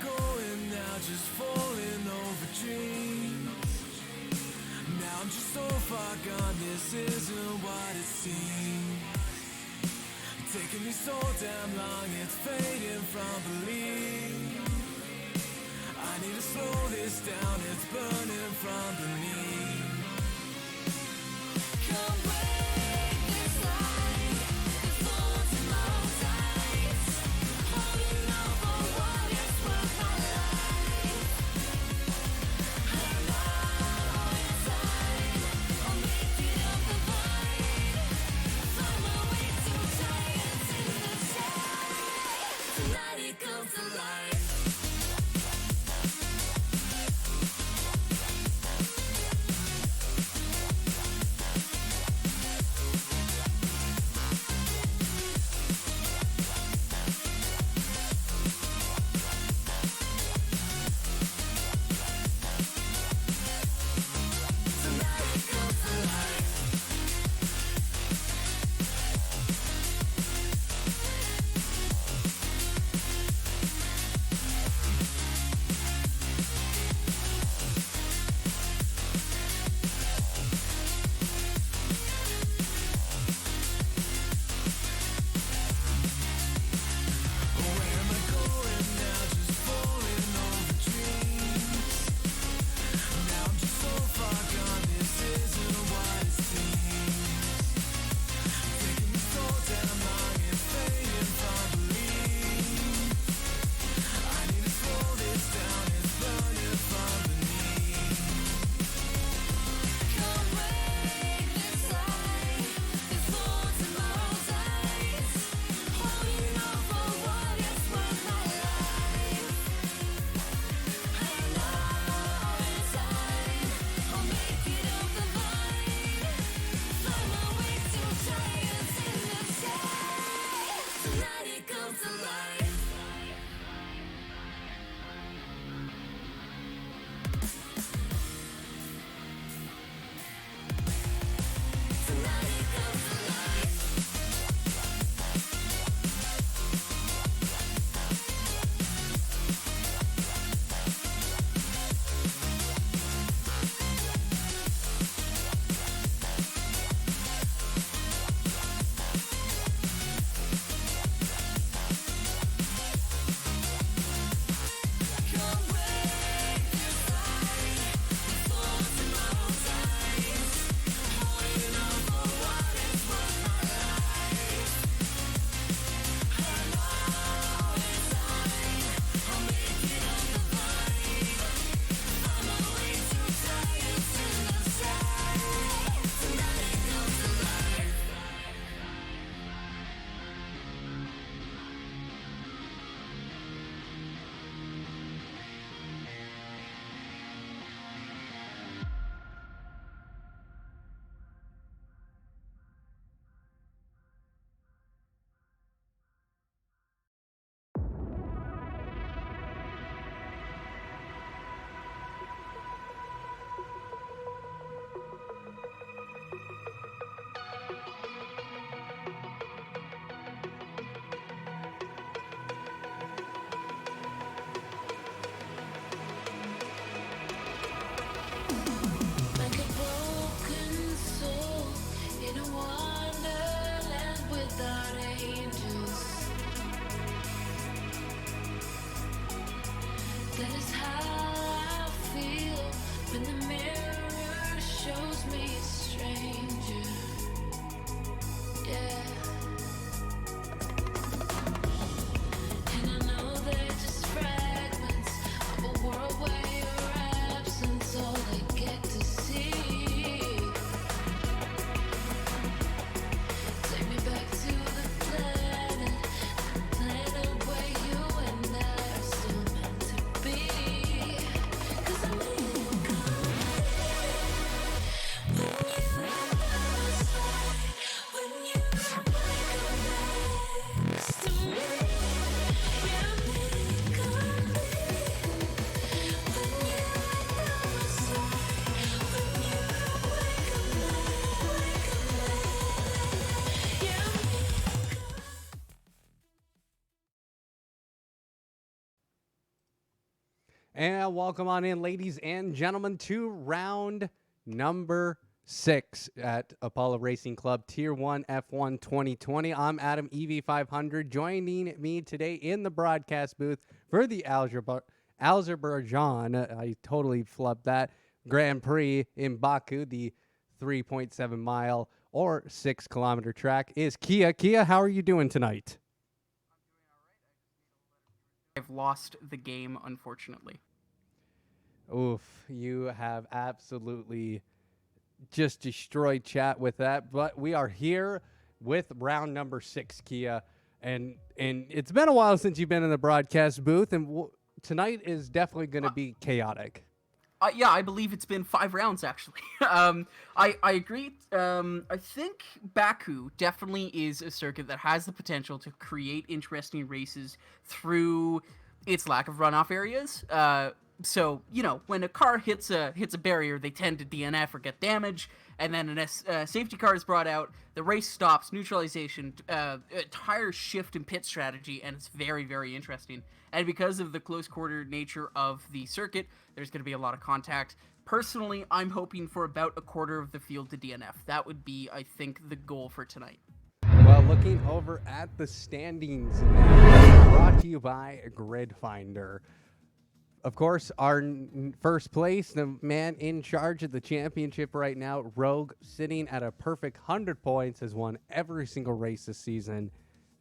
going now? Just falling over dreams. Now I'm just so far gone, this isn't what it seems. Taking me so damn long, it's fading from belief. I need to slow this down, it's burning from beneath. Come break this line, it falls in my eyes. Holding on for what is worth my life. I'm out all your time, I'll make it up the vine. Find my way to giants in the sky. Tonight it comes to life. When you And welcome on in, ladies and gentlemen, to round number 6 at Apollo Racing Club Tier 1 F1 2020. I'm Adam EV500. Joining me today in the broadcast booth for the Azerbaijan, I totally flubbed that, Grand Prix in Baku, the 3.7 mile or 6 kilometer track, is Kia. Kia, how are you doing tonight? I've lost the game, unfortunately. Oof, you have absolutely just destroyed chat with that. But we are here with round number 6, Kia, and it's been a while since you've been in the broadcast booth, and tonight is definitely going to be chaotic. Yeah, I believe it's been 5 rounds, actually. I agree. I think Baku definitely is a circuit that has the potential to create interesting races through its lack of runoff areas. So, when a car hits a barrier, they tend to DNF or get damage, and then a safety car is brought out, the race stops, neutralization, tire shift and pit strategy, and it's very, very interesting. And because of the close quarter nature of the circuit, there's going to be a lot of contact. Personally, I'm hoping for about a quarter of the field to DNF. That would be, I think, the goal for tonight. Well, looking over at the standings now, brought to you by Grid Finder. Of course, our first place, the man in charge of the championship right now, Rogue, sitting at a perfect 100 points, has won every single race this season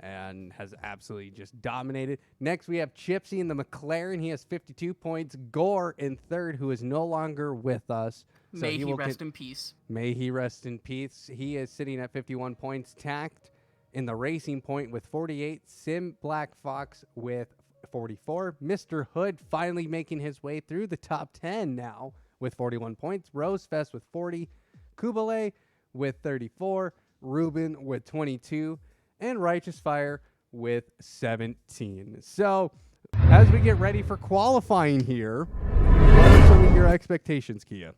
and has absolutely just dominated. Next, we have Chipsy in the McLaren. He has 52 points. Gore in third, who is no longer with us. So May he rest in peace. May he rest in peace. He is sitting at 51 points. Tact in the Racing Point with 48. Sim Black Fox with 44. Mr. Hood finally making his way through the top 10 now with 41 points. Rosefest with 40. Kubale with 34. Ruben with 22. And Righteous Fire with 17. So, as we get ready for qualifying here, what are some of your expectations, Kia?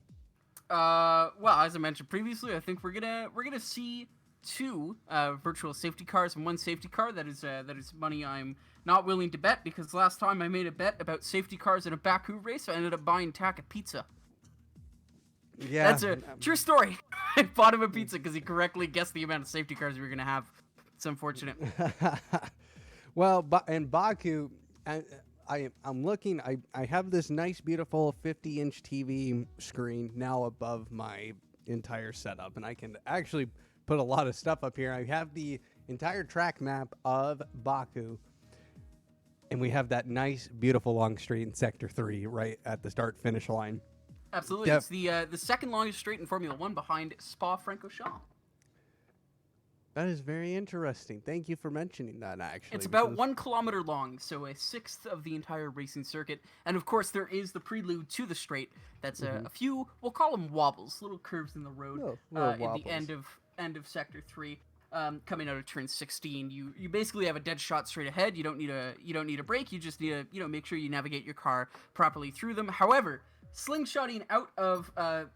Well, as I mentioned previously, I think we're gonna see 2 virtual safety cars and 1 safety car. That is money I'm not willing to bet, because last time I made a bet about safety cars in a Baku race, I ended up buying Tack a pizza. Yeah, that's a true story. I bought him a pizza because he correctly guessed the amount of safety cars we were gonna have. It's unfortunate. Well, in Baku, I'm looking. I have this nice, beautiful 50-inch TV screen now above my entire setup, and I can actually put a lot of stuff up here. I have the entire track map of Baku, and we have that nice, beautiful long straight in Sector 3 right at the start-finish line. Absolutely. It's the second longest straight in Formula 1 behind Spa-Francorchamps. That is very interesting. Thank you for mentioning that, actually. It's about 1 kilometer long, so a sixth of the entire racing circuit. And, of course, there is the prelude to the straight. That's a few, we'll call them wobbles, little curves in the road in the end of Sector 3. Coming out of turn 16, you basically have a dead shot straight ahead. You don't need a brake. You just need to make sure you navigate your car properly through them. However, slingshotting out of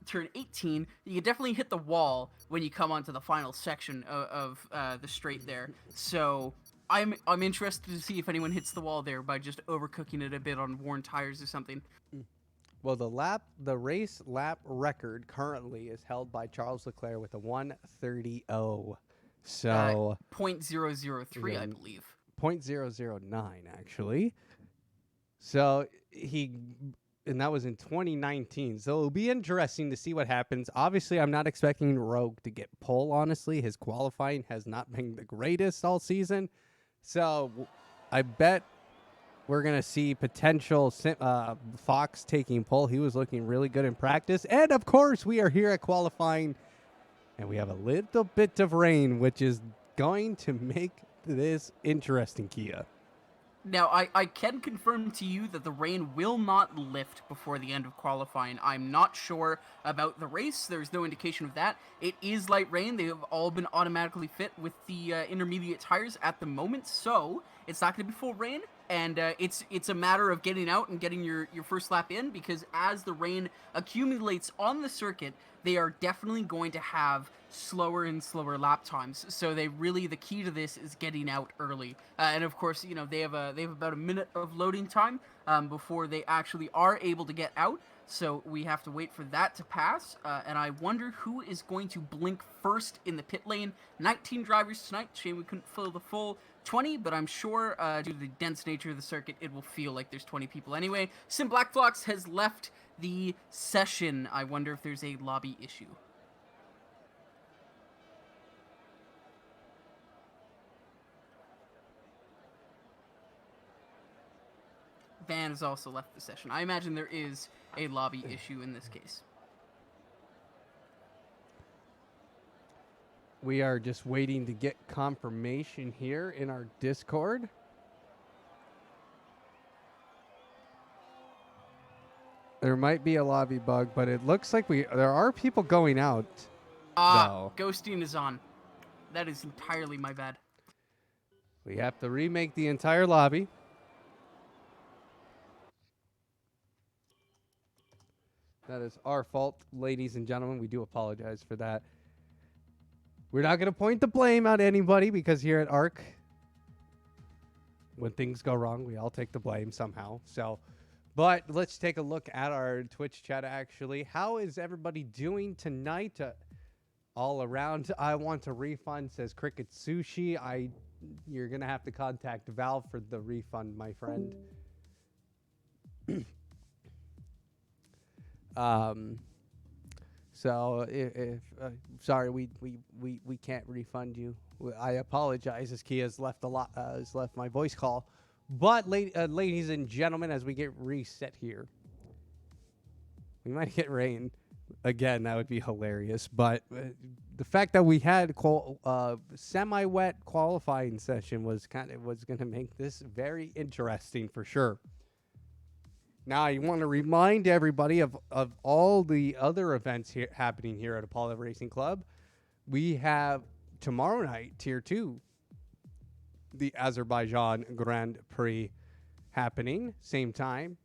turn 18, you can definitely hit the wall when you come onto the final section of the straight there. So I'm interested to see if anyone hits the wall there by just overcooking it a bit on worn tires or something. Well, the race lap record currently is held by Charles Leclerc with a 1:30.0. So 0.003, I believe. 0.009 actually. So and that was in 2019. So it'll be interesting to see what happens. Obviously, I'm not expecting Rogue to get pole, honestly. His qualifying has not been the greatest all season. So I bet we're going to see potential Fox taking pole. He was looking really good in practice. And, of course, we are here at qualifying, and we have a little bit of rain, which is going to make this interesting, Kia. Now, I can confirm to you that the rain will not lift before the end of qualifying. I'm not sure about the race. There's no indication of that. It is light rain. They have all been automatically fit with the intermediate tires at the moment, so it's not going to be full rain. and it's a matter of getting out and getting your first lap in, because as the rain accumulates on the circuit, they are definitely going to have slower and slower lap times. So the key to this is getting out early, and of course, they have about a minute of loading time before they actually are able to get out. So we have to wait for that to pass, and I wonder who is going to blink first in the pit lane. 19 drivers tonight. Shame we couldn't fill the full 20, but I'm sure due to the dense nature of the circuit, it will feel like there's 20 people anyway. Sim Blackflocks has left the session. I wonder if there's a lobby issue. Van has also left the session. I imagine there is a lobby issue in this case. We are just waiting to get confirmation here in our Discord. There might be a lobby bug, but it looks like there are people going out. Ghosting is on. That is entirely my bad. We have to remake the entire lobby. That is our fault, ladies and gentlemen. We do apologize for that. We're not going to point the blame at anybody, because here at ARC, when things go wrong, we all take the blame somehow. But let's take a look at our Twitch chat, actually. How is everybody doing tonight? All around, I want a refund, says Cricket Sushi. You're going to have to contact Valve for the refund, my friend. So if sorry, we can't refund you. I apologize, as Kia has left my voice call. But ladies and gentlemen, as we get reset here, we might get rain again. That would be hilarious. But the fact that we had semi-wet qualifying session was going to make this very interesting for sure. Now, I want to remind everybody of all the other events happening here at Apollo Racing Club. We have tomorrow night, Tier 2, the Azerbaijan Grand Prix happening. Same time,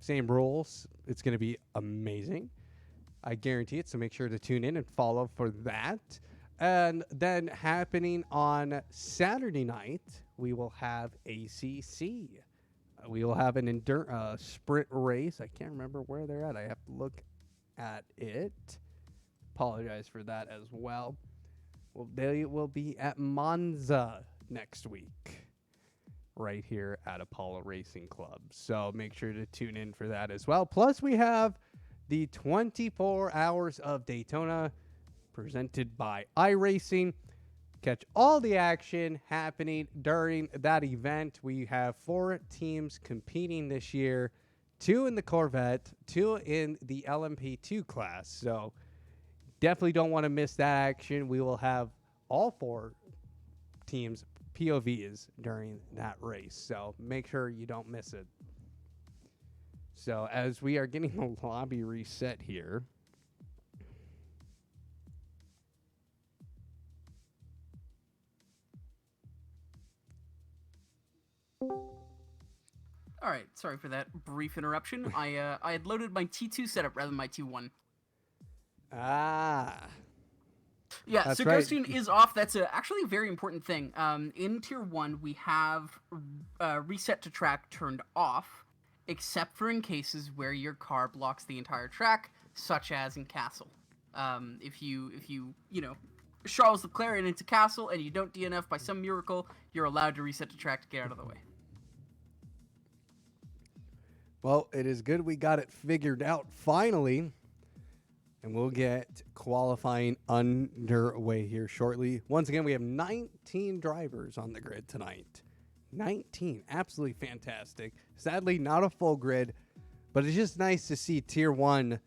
same rules. It's going to be amazing. I guarantee it, so make sure to tune in and follow for that. And then happening on Saturday night, we will have ACC. We will have an sprint race. I can't remember where they're at. I have to look at it. Apologize for that as well. Well, they will be at Monza next week, right here at Apollo Racing Club. So make sure to tune in for that as well. Plus, we have the 24 Hours of Daytona presented by iRacing. Catch all the action happening during that event. We have 4 teams competing this year, 2 in the Corvette, 2 in the LMP2 class. So definitely don't want to miss that action. We will have all 4 teams POVs during that race. So make sure you don't miss it. So as we are getting the lobby reset here, All right, sorry for that brief interruption. I had loaded my T2 setup rather than my T1. yeah, That's so right. Ghosting is off. That's actually a very important thing. In Tier 1, we have reset to track turned off, except for in cases where your car blocks the entire track, such as in Castle. If you Charles Leclerc into Castle and you don't DNF by some miracle, you're allowed to reset to track to get out of the way. Well, it is good we got it figured out finally. And we'll get qualifying underway here shortly. Once again, we have 19 drivers on the grid tonight. 19. Absolutely fantastic. Sadly, not a full grid, but it's just nice to see Tier 1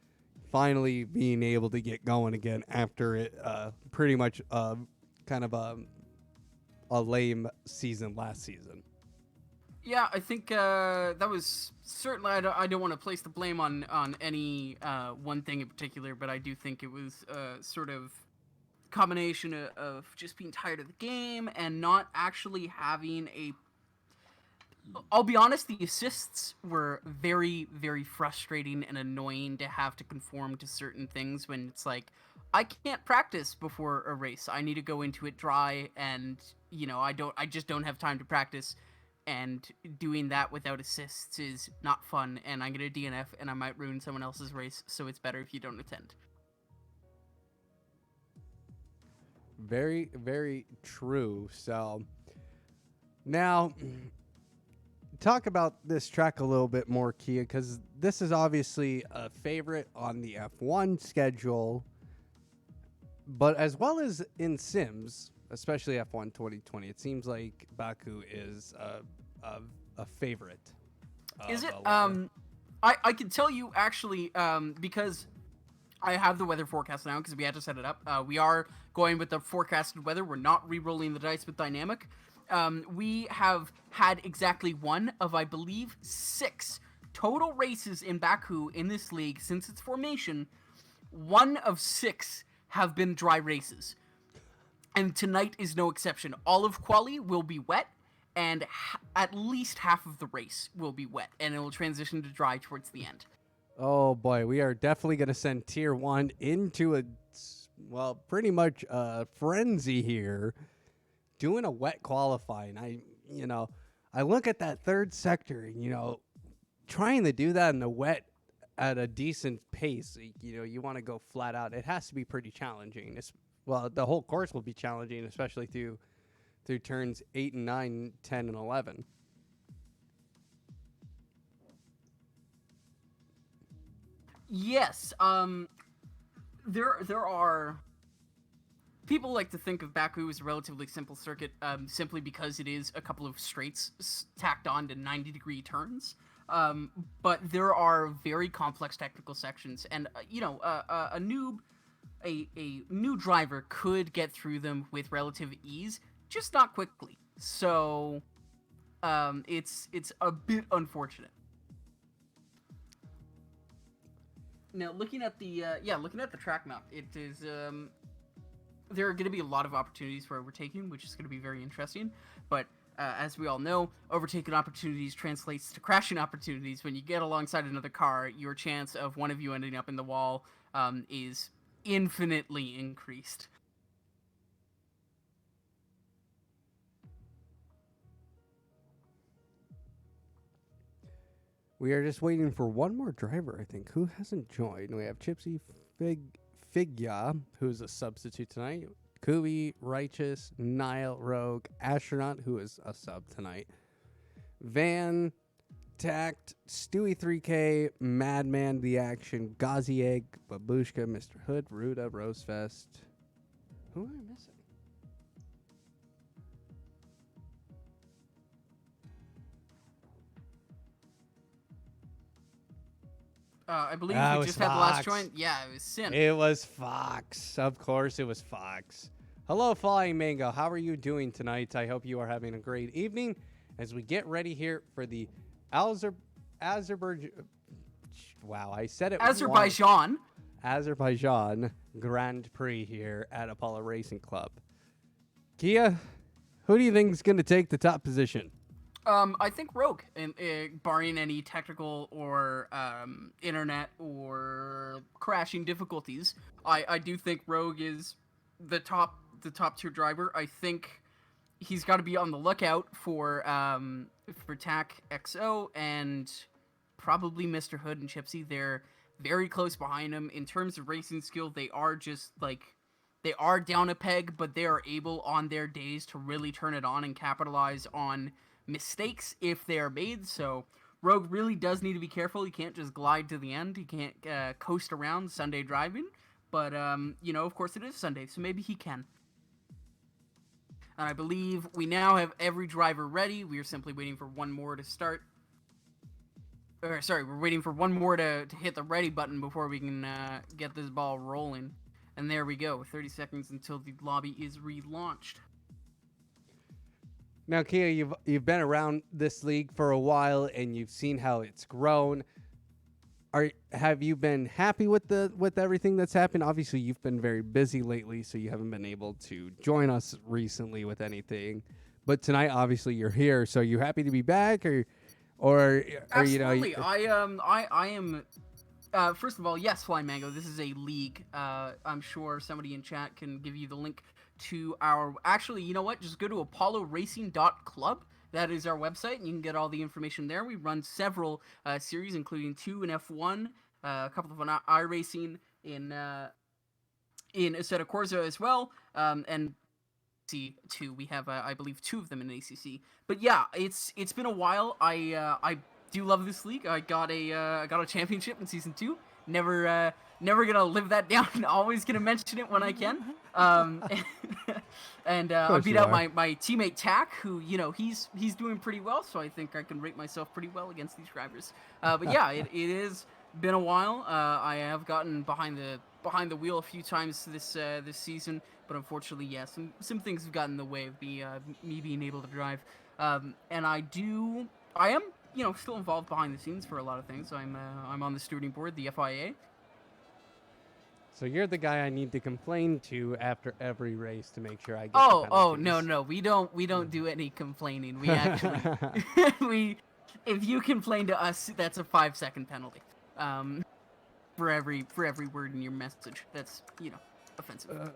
finally being able to get going again after it pretty much kind of a lame season last season. Yeah, I think that was certainly. I don't want to place the blame on any one thing in particular, but I do think it was sort of combination of just being tired of the game and not actually having I'll be honest, the assists were very, very frustrating and annoying to have to conform to certain things when it's like, I can't practice before a race. I need to go into it dry, and I just don't have time to practice. And doing that without assists is not fun, and I'm gonna DNF, and I might ruin someone else's race. So it's better if you don't attend. Very, very true. So now, talk about this track a little bit more, Kia, because this is obviously a favorite on the F1 schedule, but as well as in Sims, especially F1 2020, it seems like Baku is a favorite. Is it? a lot of- I can tell you actually, because I have the weather forecast now because we had to set it up. We are going with the forecasted weather. We're not re-rolling the dice with dynamic. We have had exactly one of, I believe, 6 total races in Baku in this league since its formation. 1 of 6 have been dry races. And tonight is no exception. All of quali will be wet, and at least half of the race will be wet, and it will transition to dry towards the end. Oh boy, we are definitely going to send Tier 1 into pretty much a frenzy here. Doing a wet qualifying. I look at that third sector, and, trying to do that in the wet at a decent pace, you want to go flat out. It has to be pretty challenging. The whole course will be challenging, especially through turns 8 and 9, 10 and 11. Yes. There are people like to think of Baku as a relatively simple circuit, simply because it is a couple of straights tacked on to 90-degree turns. But there are very complex technical sections, and a noob, a new driver could get through them with relative ease, just not quickly. So, it's a bit unfortunate. Now, looking at the track map, it is there are going to be a lot of opportunities for overtaking, which is going to be very interesting. But as we all know, overtaking opportunities translates to crashing opportunities. When you get alongside another car, your chance of one of you ending up in the wall is infinitely increased. We are just waiting for one more driver, I think, who hasn't joined. We have Chipsy Figya, who's a substitute tonight. Kubi, Righteous, Nile, Rogue, Astronaut, who is a sub tonight. Van, Tact, Stewie 3K, Madman, The Action, Gauzy Egg, Babushka, Mr. Hood, Ruda, Rosefest. Who am I missing? I believe It we was just had the last Fox. join. Yeah, it was Sin. It was Fox. Of course, it was Fox. Hello, Flying Mango. How are you doing tonight? I hope you are having a great evening as we get ready here for the Azerbaijan. Wow, I said it. Azerbaijan. Azerbaijan Grand Prix here at Apollo Racing Club. Kia, who do you think is going to take the top position? I think Rogue, barring any technical or internet or crashing difficulties, I do think Rogue is the top tier driver. I think he's got to be on the lookout for TAC XO and probably Mr. Hood and Chipsy. They're very close behind him in terms of racing skill. They are just they are down a peg, but they are able on their days to really turn it on and capitalize on mistakes if they are made. So Rogue really does need to be careful. He can't just glide to the end. He can't coast around Sunday driving. But of course it is Sunday, so maybe he can. And I believe we now have every driver ready. We are simply waiting for one more to start. We're waiting for one more to hit the ready button before we can get this ball rolling. And there we go. 30 seconds until the lobby is relaunched. Now, Kia, you've been around this league for a while and you've seen how it's grown. Have you been happy with everything that's happened? Obviously, you've been very busy lately, so you haven't been able to join us recently with anything. But tonight, obviously, you're here. So you happy to be back, or Absolutely. I am. First of all, yes, Flying Mango. This is a league. I'm sure somebody in chat can give you the link to our. Actually, you know what? Just go to apolloracing.club. That is our website, and you can get all the information there. We run several series, including 2 in F1, a couple of on iRacing in Assetto Corsa as well, and C2. We have, I believe, 2 of them in ACC. But yeah, it's been a while. I do love this league. I got a championship in season 2. Never gonna live that down. Always gonna mention it when I can. And I beat out my teammate Tack, who he's doing pretty well. So I think I can rate myself pretty well against these drivers. But yeah, it is been a while. I have gotten behind the wheel a few times this season, but unfortunately, yeah, some things have gotten in the way of me being able to drive. And I am still involved behind the scenes for a lot of things. I'm on the stewarding board, the FIA. So you're the guy I need to complain to after every race to make sure I get. Oh no, we don't do any complaining. We actually if you complain to us, that's a 5-second penalty. For every word in your message that's offensive.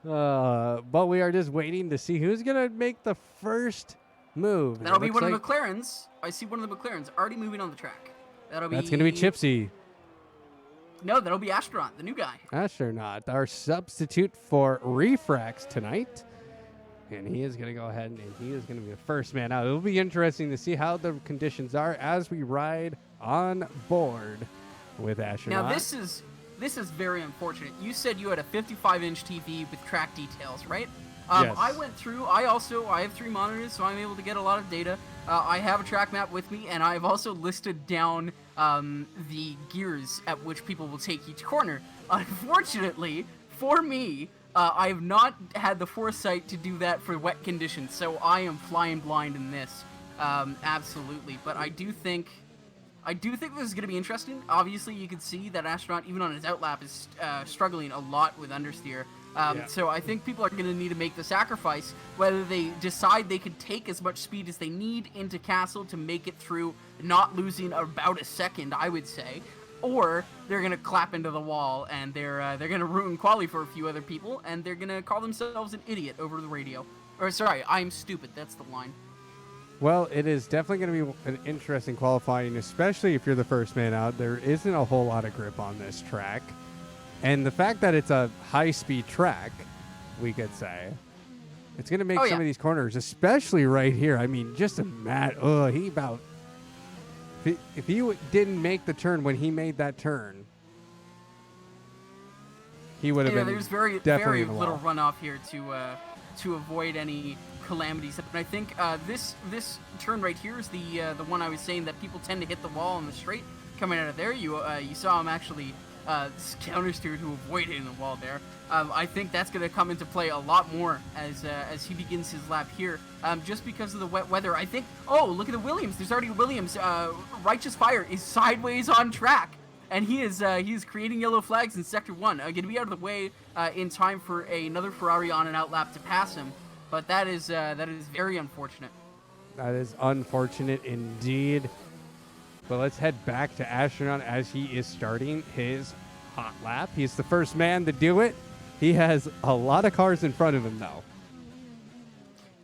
But we are just waiting to see who's gonna make the first move. That'll be one of the McLarens. I see one of the McLarens already moving on the track. That's gonna be Chipsy. No, that'll be Astronaut, the new guy. Astronaut, our substitute for Refrax tonight. And he is going to go ahead and he is going to be the first man out. It'll be interesting to see how the conditions are as we ride on board with Astronaut. Now, this is very unfortunate. You said you had a 55-inch TV with track details, right? Yes. I went through. I have 3 monitors, so I'm able to get a lot of data. I have a track map with me, and I've also listed down the gears at which people will take each corner. Unfortunately, for me, I have not had the foresight to do that for wet conditions, so I am flying blind in this. Absolutely, but I do think this is going to be interesting. Obviously, you can see that Astronaut, even on his outlap, is struggling a lot with understeer. So I think people are going to need to make the sacrifice, whether they decide they can take as much speed as they need into Castle to make it through, not losing about a second, I would say, or they're going to clap into the wall and they're going to ruin quali for a few other people, and they're going to call themselves an idiot over the radio. Or sorry, I'm stupid. That's the line. Well, it is definitely going to be an interesting qualifying, especially if you're the first man out. There isn't a whole lot of grip on this track. And the fact that it's a high-speed track, we could say, it's going to make some of these corners, especially right here. I mean, just a mad. He about. If he didn't make the turn when he made that turn, he would have been. There's very little runoff here to avoid any calamities. And I think this turn right here is the one I was saying that people tend to hit the wall on the straight coming out of there. You saw him actually. Countersteered to avoid hitting the wall there. I think that's going to come into play a lot more as he begins his lap here, just because of the wet weather. I think. Oh, look at the Williams. There's already Williams. Righteous Fire is sideways on track, and he is creating yellow flags in Sector 1. Going to be out of the way in time for another Ferrari on an outlap to pass him. But that is very unfortunate. That is unfortunate indeed. But let's head back to Astronaut as he is starting his hot lap. He's the first man to do it. He has a lot of cars in front of him, though.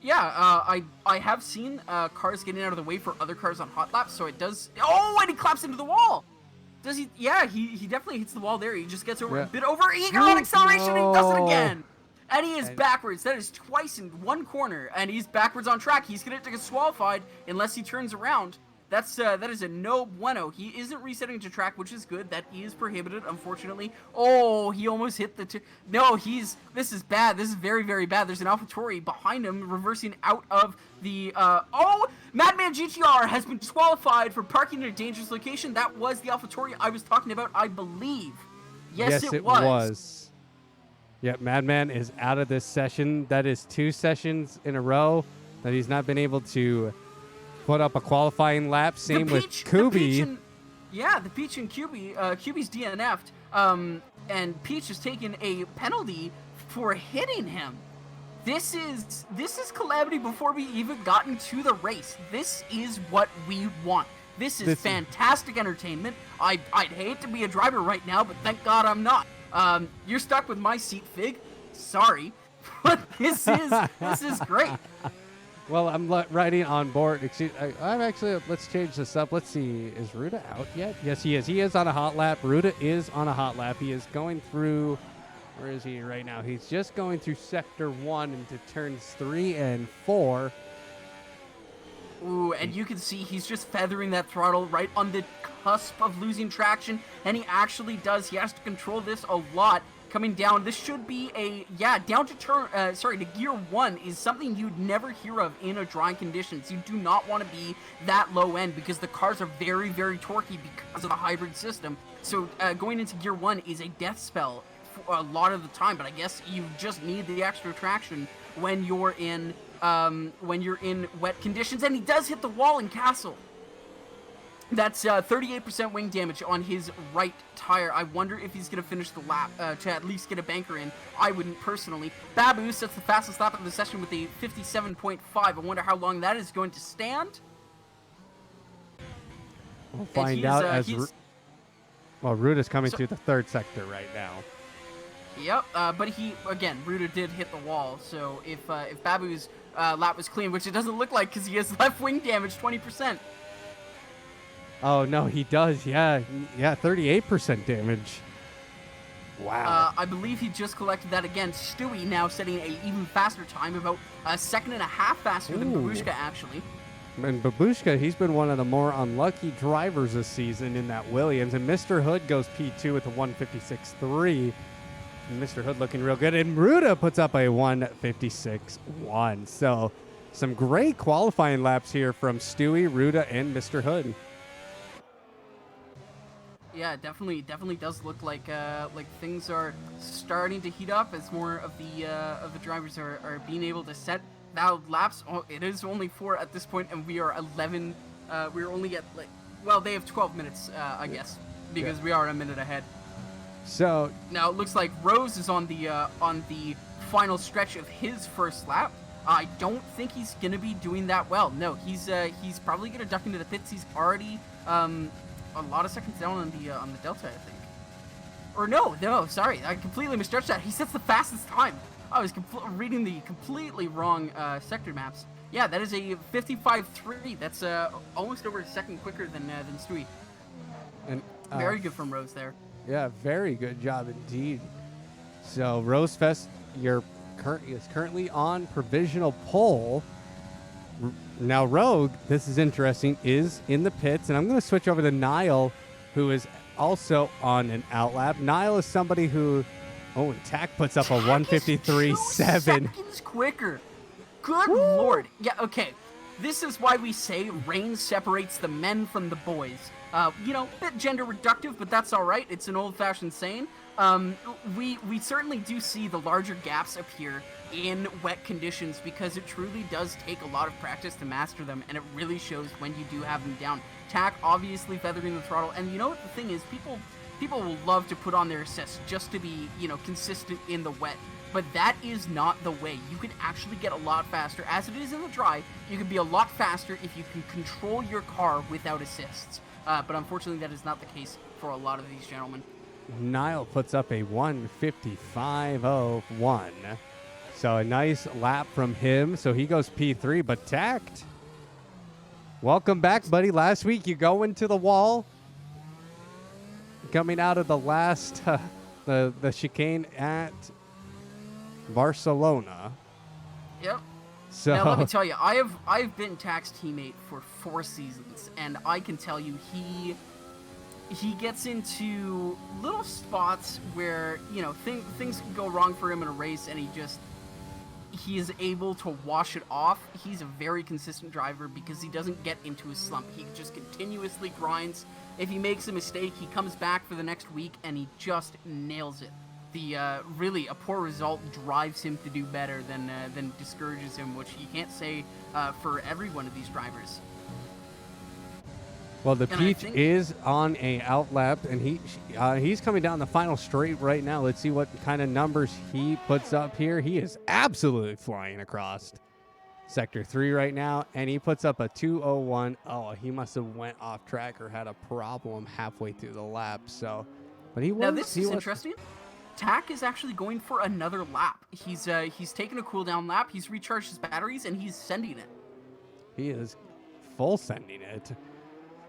Yeah, I have seen cars getting out of the way for other cars on hot laps, so it does... Oh, and he claps into the wall! Does he? Yeah, he definitely hits the wall there. He just gets over a bit over eager on acceleration, and he does it again! And he is backwards. That is twice in one corner, and he's backwards on track. He's going to get disqualified unless he turns around. That is a no bueno. He isn't resetting to track, which is good. That is prohibited, unfortunately. Oh, he almost hit the... No, this is bad. This is very, very bad. There's an AlphaTauri behind him reversing out of the... Oh, Madman GTR has been disqualified for parking in a dangerous location. That was the AlphaTauri I was talking about, I believe. Yes, it was. Yep, Madman is out of this session. That is 2 sessions in a row that he's not been able to... put up a qualifying lap. Same with Kubi. The Peach and Kubi. Kubi's DNF'd. And Peach has taken a penalty for hitting him. This is calamity before we even gotten to the race. This is what we want. This is fantastic entertainment. I'd hate to be a driver right now, but thank God I'm not. You're stuck with my seat, Fig. Sorry, but this is great. Well, I'm riding on board. Excuse, I'm actually. Let's change this up. Let's see. Is Ruda out yet? Yes, he is. He is on a hot lap. Ruda is on a hot lap. He is going through. Where is he right now? He's just going through sector 1 into turns 3 and 4. Ooh, and you can see he's just feathering that throttle right on the cusp of losing traction, and he actually does. He has to control this a lot. Coming down, this should be down to to gear 1 is something you'd never hear of in a dry conditions. You do not want to be that low end because the cars are very, very torquey because of the hybrid system. So going into gear 1 is a death spell for a lot of the time, but I guess you just need the extra traction when you're in wet conditions. And he does hit the wall in Castle. That's 38% wing damage on his right tire. I wonder if he's going to finish the lap to at least get a banker in. I wouldn't personally. Babu sets the fastest lap of the session with a 57.5. I wonder how long that is going to stand. We'll find out as... Well, Ruda's coming through the third sector right now. Yep, but Ruda did hit the wall. So if Babu's lap was clean, which it doesn't look like because he has left wing damage 20%. Oh, no, he does. Yeah, 38% damage. Wow. I believe he just collected that again. Stewie now setting an even faster time, about a second and a half faster than Babushka, actually. And Babushka, he's been one of the more unlucky drivers this season in that Williams. And Mr. Hood goes P2 with a 156.3. And Mr. Hood looking real good. And Ruda puts up a 156.1. So some great qualifying laps here from Stewie, Ruda, and Mr. Hood. Yeah, definitely does look like things are starting to heat up as more of the drivers are being able to set valid laps. Oh, it is only 4 at this point, and we are 11. We're only at they have 12 minutes, I guess, because we are a minute ahead. So now it looks like Rose is on the final stretch of his first lap. I don't think he's gonna be doing that well. No, he's probably gonna duck into the pits. He's already a lot of seconds down on the Delta, I think. Or no, sorry, I completely misjudged that. He sets the fastest time. I was reading the completely wrong sector maps. Yeah, that is a 55.3. That's almost over a second quicker than Stewie. And very good from Rose there. Yeah, very good job indeed. So Rosefest, is currently on provisional pole. Now Rogue, this is interesting, is in the pits, and I'm going to switch over to Niall, who is also on an outlap. Niall is somebody who, and Tack puts up a 153.7. Seconds quicker. Good lord. Yeah, okay. This is why we say rain separates the men from the boys. A bit gender reductive, but that's all right. It's an old-fashioned saying. We certainly do see the larger gaps appear in wet conditions because it truly does take a lot of practice to master them, and it really shows when you do have them down. Tack obviously feathering the throttle, and you know what the thing is, people will love to put on their assists just to be consistent in the wet, but that is not the way. You can actually get a lot faster as it is in the dry. You can be a lot faster if you can control your car without assists, but unfortunately that is not the case for a lot of these gentlemen. Niall puts up a 155.01. So a nice lap from him. So he goes P3, but Tact, welcome back, buddy. Last week you go into the wall. Coming out of the last, the chicane at Barcelona. Yep. So now let me tell you, I've been Tact's teammate for 4 seasons, and I can tell you he gets into little spots where things can go wrong for him in a race, and he is able to wash it off. He's a very consistent driver because he doesn't get into a slump. He just continuously grinds. If he makes a mistake, he comes back for the next week and he just nails it. Really a poor result drives him to do better than discourages him, which you can't say for every one of these drivers. Well, the And I Peach think- is on a outlap, and he's coming down the final straight right now. Let's see what kind of numbers he puts up here. He is absolutely flying across Sector 3 right now, and he puts up a 2:01. Oh, he must have went off track or had a problem halfway through the lap. So, but he was. Now this he is was, interesting. Tack is actually going for another lap. He's taken a cooldown lap. He's recharged his batteries and he's sending it. He is full sending it.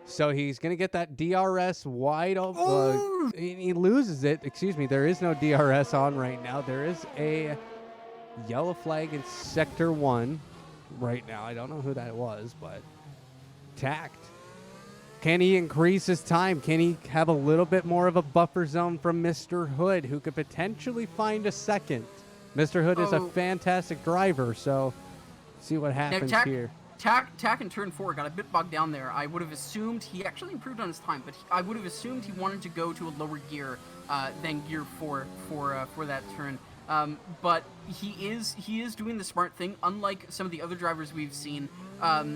So he's going to get that DRS wide open. He loses it. Excuse me. There is no DRS on right now. There is a yellow flag in Sector 1 right now. I don't know who that was, but tacked. Can he increase his time? Can he have a little bit more of a buffer zone from Mr. Hood, who could potentially find a second? Mr. Hood is a fantastic driver, so see what happens here. Tack in turn 4 got a bit bogged down there. I would have assumed he actually improved on his time, but I would have assumed he wanted to go to a lower gear than gear 4 for that turn. But he is doing the smart thing. Unlike some of the other drivers we've seen,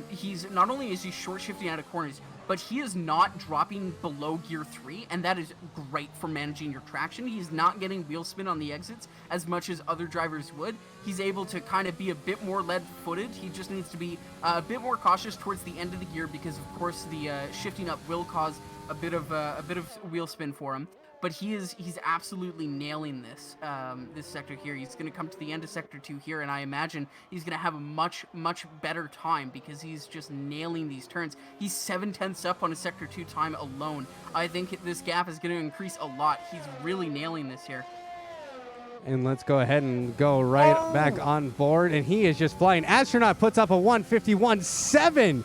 he's not only is he short shifting out of corners, but he is not dropping below gear 3, and that is great for managing your traction. He's not getting wheel spin on the exits as much as other drivers would. He's able to kind of be a bit more lead-footed. He just needs to be a bit more cautious towards the end of the gear because, of course, the shifting up will cause a bit of wheel spin for him. But he's absolutely nailing this this sector here. He's going to come to the end of Sector 2 here, and I imagine he's going to have a much better time because he's just nailing these turns. He's 7/10 up on his Sector 2 time alone. I think this gap is going to increase a lot. He's really nailing this here. And let's go ahead and go right back on board, and he is just flying. Astronaut puts up a 1:51.7.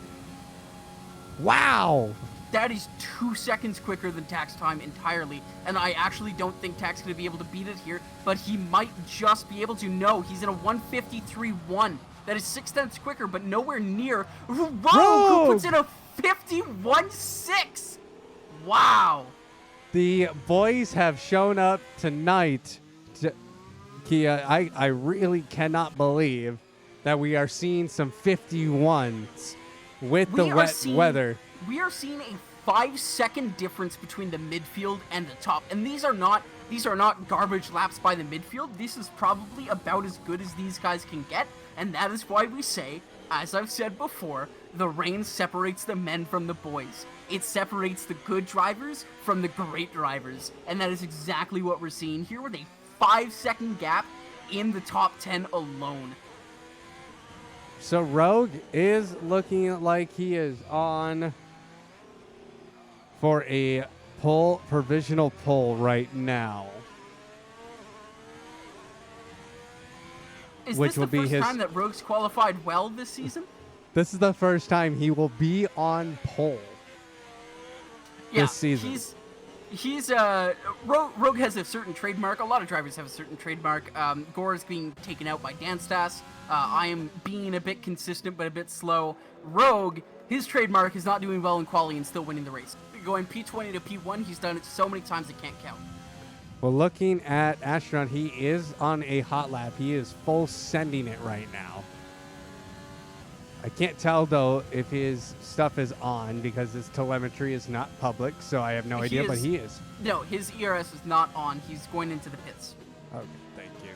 Wow. That is 2 seconds quicker than Tack's time entirely, and I actually don't think Tack's going to be able to beat it here, but he might just be able to. No, he's in a 1:53.1. That is 6/10 quicker, but nowhere near Rogue, who puts in a 51.6. Wow. The boys have shown up tonight. Kia, I really cannot believe that we are seeing some 51s with the wet weather. We are seeing a 5-second difference between the midfield and the top, and these are not garbage laps by the midfield. This is probably about as good as these guys can get, and that is why we say, as I've said before, the rain separates the men from the boys. It separates the good drivers from the great drivers, and that is exactly what we're seeing here with a 5-second gap in the top 10 alone. So Rogue is looking like he is on for a provisional pull right now. Is which this will the be first his time that Rogue's qualified well this season? This is the first time he will be on pole this season. Rogue has a certain trademark. A lot of drivers have a certain trademark. Gore is being taken out by Danstas. I am being a bit consistent but a bit slow. Rogue, his trademark is not doing well in quali and still winning the race. Going P20 to P1, he's done it so many times it can't count. Well, looking at Astronaut, he is on a hot lap. He is full sending it right now. I can't tell, though, if his stuff is on because his telemetry is not public, so I have no idea, but he is. No, his ERS is not on. He's going into the pits. Okay, thank you.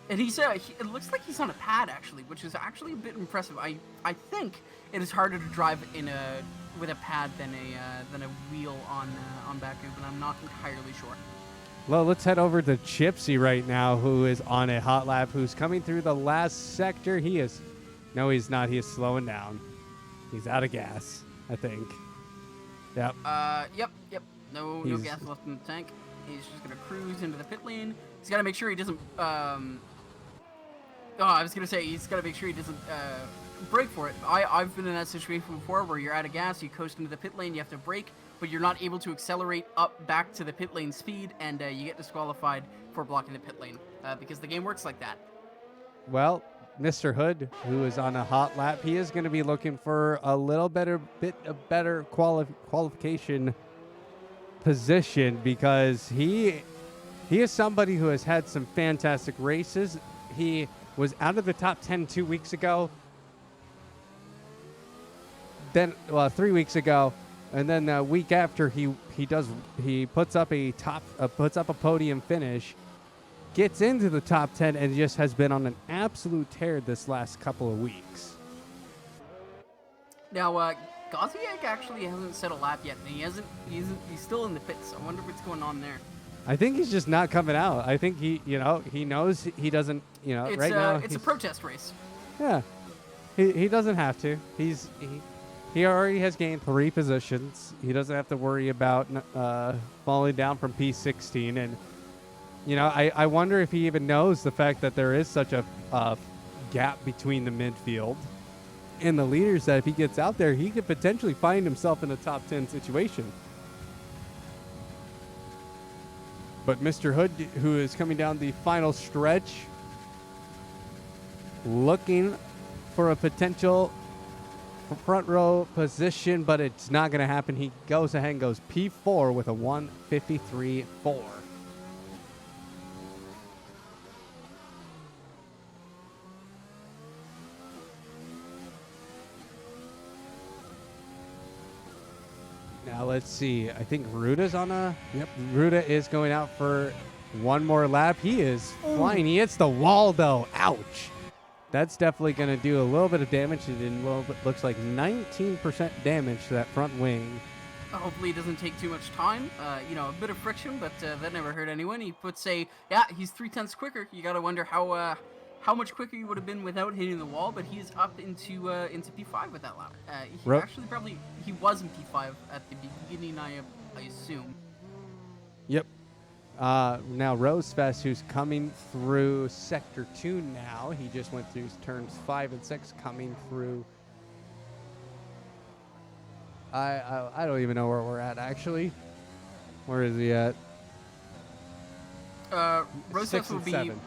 And it looks like he's on a pad, actually, which is actually a bit impressive. I think it is harder to drive with a pad than a wheel on Baku, but I'm not entirely sure. Well, let's head over to Chipsy right now, who is on a hot lap, who's coming through the last sector. No, he's not. He is slowing down. He's out of gas, I think. Yep. Yep. No gas left in the tank. He's just gonna cruise into the pit lane. He's gotta make sure he doesn't. I was gonna say he's gotta make sure he doesn't brake for it. I've been in that situation before where you're out of gas, you coast into the pit lane, you have to brake, but you're not able to accelerate up back to the pit lane speed, and you get disqualified for blocking the pit lane because the game works like that. Well, Mr. Hood, who is on a hot lap, he is going to be looking for a little better qualification position because he is somebody who has had some fantastic races. He was out of the top 10 2 weeks ago, then 3 weeks ago, and then the week after he puts up a podium finish, gets into the top 10, and just has been on an absolute tear this last couple of weeks. Now, Gaziak actually hasn't set a lap yet, and he's still in the pits. I wonder what's going on there. I think he's just not coming out. I think he knows he doesn't, It's right now. it's a protest race. Yeah, he doesn't have to. He already has gained 3 positions. He doesn't have to worry about falling down from P16. And I wonder if he even knows the fact that there is such a gap between the midfield and the leaders, that if he gets out there, he could potentially find himself in a top 10 situation. But Mr. Hood, who is coming down the final stretch, looking for a potential front row position, but it's not going to happen. He goes ahead and goes P4 with a 1:53.4. Now let's see. I think Ruda's on a... Yep, Ruda is going out for one more lap. He is flying. He hits the wall, though. Ouch. That's definitely going to do a little bit of damage. It did looks like 19% damage to that front wing. Hopefully it doesn't take too much time. A bit of friction, but that never hurt anyone. He puts he's 0.3 quicker. You got to wonder how much quicker he would have been without hitting the wall, but he's up into P5 with that lap. He was in P5 at the beginning, I assume. Yep. Now Rosefest, who's coming through Sector 2 now. He just went through turns 5 and 6, coming through... I don't even know where we're at, actually. Where is he at? Rosefest will be... 7.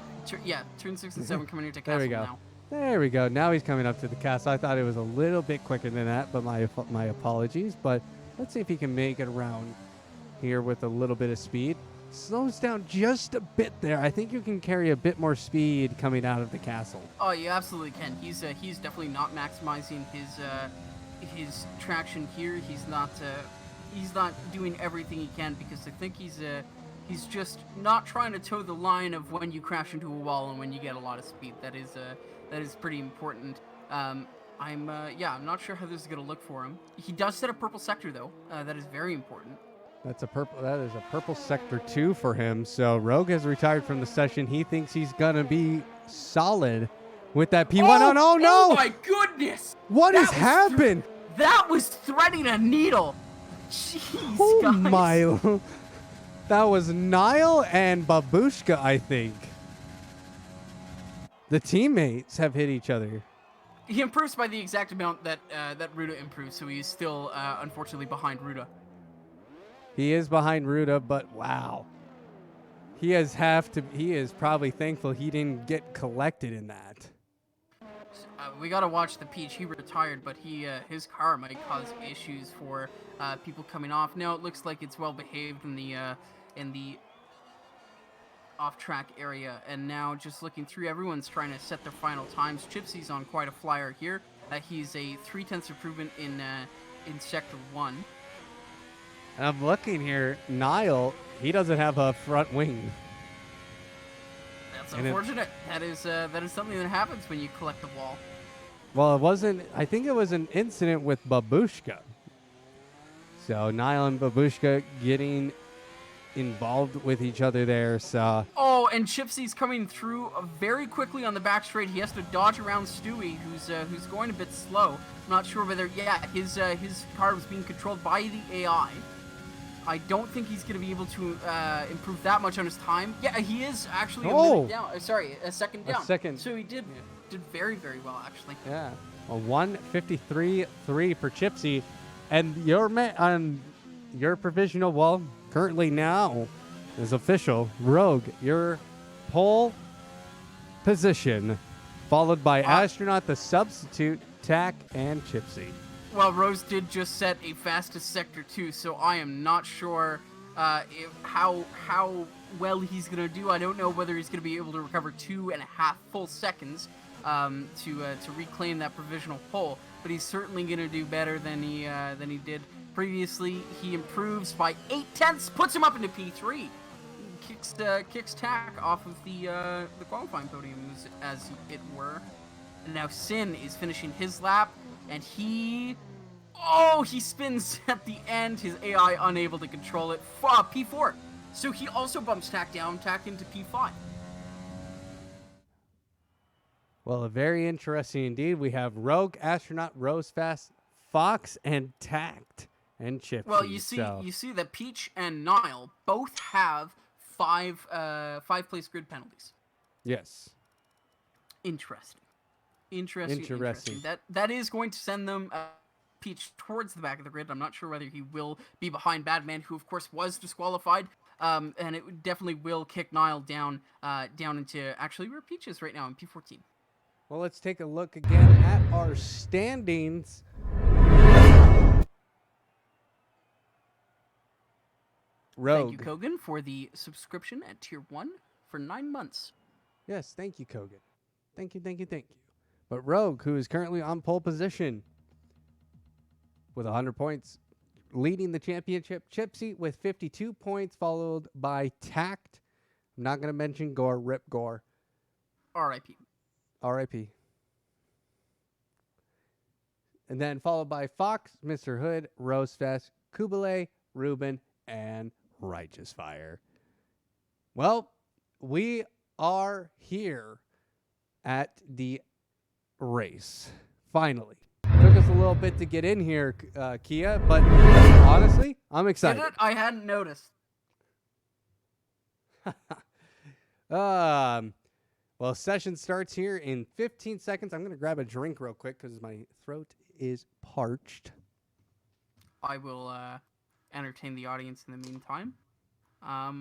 Turn 6 and 7 coming into castle now. There we go. Now he's coming up to the castle. I thought it was a little bit quicker than that, but my apologies. But let's see if he can make it around here with a little bit of speed. Slows down just a bit there. I think you can carry a bit more speed coming out of the castle. Oh, you absolutely can. He's definitely not maximizing his traction here. He's not doing everything he can, because I think he's just not trying to toe the line of when you crash into a wall and when you get a lot of speed. That is pretty important. I'm not sure how this is gonna look for him. He does set a purple sector though. That is very important. That is a purple sector 2 for him. So Rogue has retired from the session. He thinks he's gonna be solid with that P1. Oh no! Oh my goodness! What has happened? That was threading a needle. Jeez, oh guys. My! That was Niall and Babushka, I think. The teammates have hit each other. He improves by the exact amount that Ruda improves, so he's still unfortunately behind Ruda. He is behind Ruda, but wow. He is probably thankful he didn't get collected in that. We gotta watch the Peach. He retired, but his car might cause issues for people coming off. Now it looks like it's well behaved in the off-track area, and now just looking through, everyone's trying to set their final times. Chipsy's on quite a flyer here. He's a 0.3 improvement in Sector 1. And I'm looking here, Niall, he doesn't have a front wing. That's unfortunate. That is something that happens when you collect the wall. Well, I think it was an incident with Babushka. So Niall and Babushka getting involved with each other there. So. Oh, and Chipsy's coming through very quickly on the back straight. He has to dodge around Stewie, who's going a bit slow. I'm not sure whether his car was being controlled by the AI. I don't think he's going to be able to improve that much on his time. Yeah, he is actually a minute down. A second down. So he did very, very well, actually. Yeah, a 1:53.3 for Chipsy, and your provisional. Well, currently now is official. Rogue, your pole position, followed by Astronaut, the substitute, Tack, and Chipsy. Well, Rose did just set a fastest Sector 2, so I am not sure how well he's going to do. I don't know whether he's going to be able to recover 2.5 full seconds to reclaim that provisional pole. But he's certainly going to do better than he did previously. He improves by 0.8, puts him up into P3. Kicks tack off of the qualifying podiums, as it were. And now Sin is finishing his lap, and he spins at the end. His AI unable to control it. P4. So he also bumps tack into P5. Well, very interesting indeed. We have Rogue, Astronaut, Rosefast, Fox, and Tact, and Chipsy. Well, you see that Peach and Nile both have five place grid penalties. Yes. Interesting. That is going to send them Peach towards the back of the grid. I'm not sure whether he will be behind Badman, who of course was disqualified. And it definitely will kick Nile down into actually where Peach is right now in P14. Well, let's take a look again at our standings. Rogue. Thank you, Kogan, for the subscription at Tier 1 for 9 months. Yes, thank you, Kogan. Thank you. But Rogue, who is currently on pole position with 100 points, leading the championship. Chipsy with 52 points, followed by Tact. I'm not going to mention Gore. Rip Gore. R.I.P. R.I.P. And then followed by Fox, Mr. Hood, Rosefest, Kubele, Ruben, and Righteous Fire. Well, we are here at the race. Finally. Took us a little bit to get in here, Kia, but honestly, I'm excited. Did it? I hadn't noticed. Well, session starts here in 15 seconds. I'm going to grab a drink real quick because my throat is parched. I will entertain the audience in the meantime. How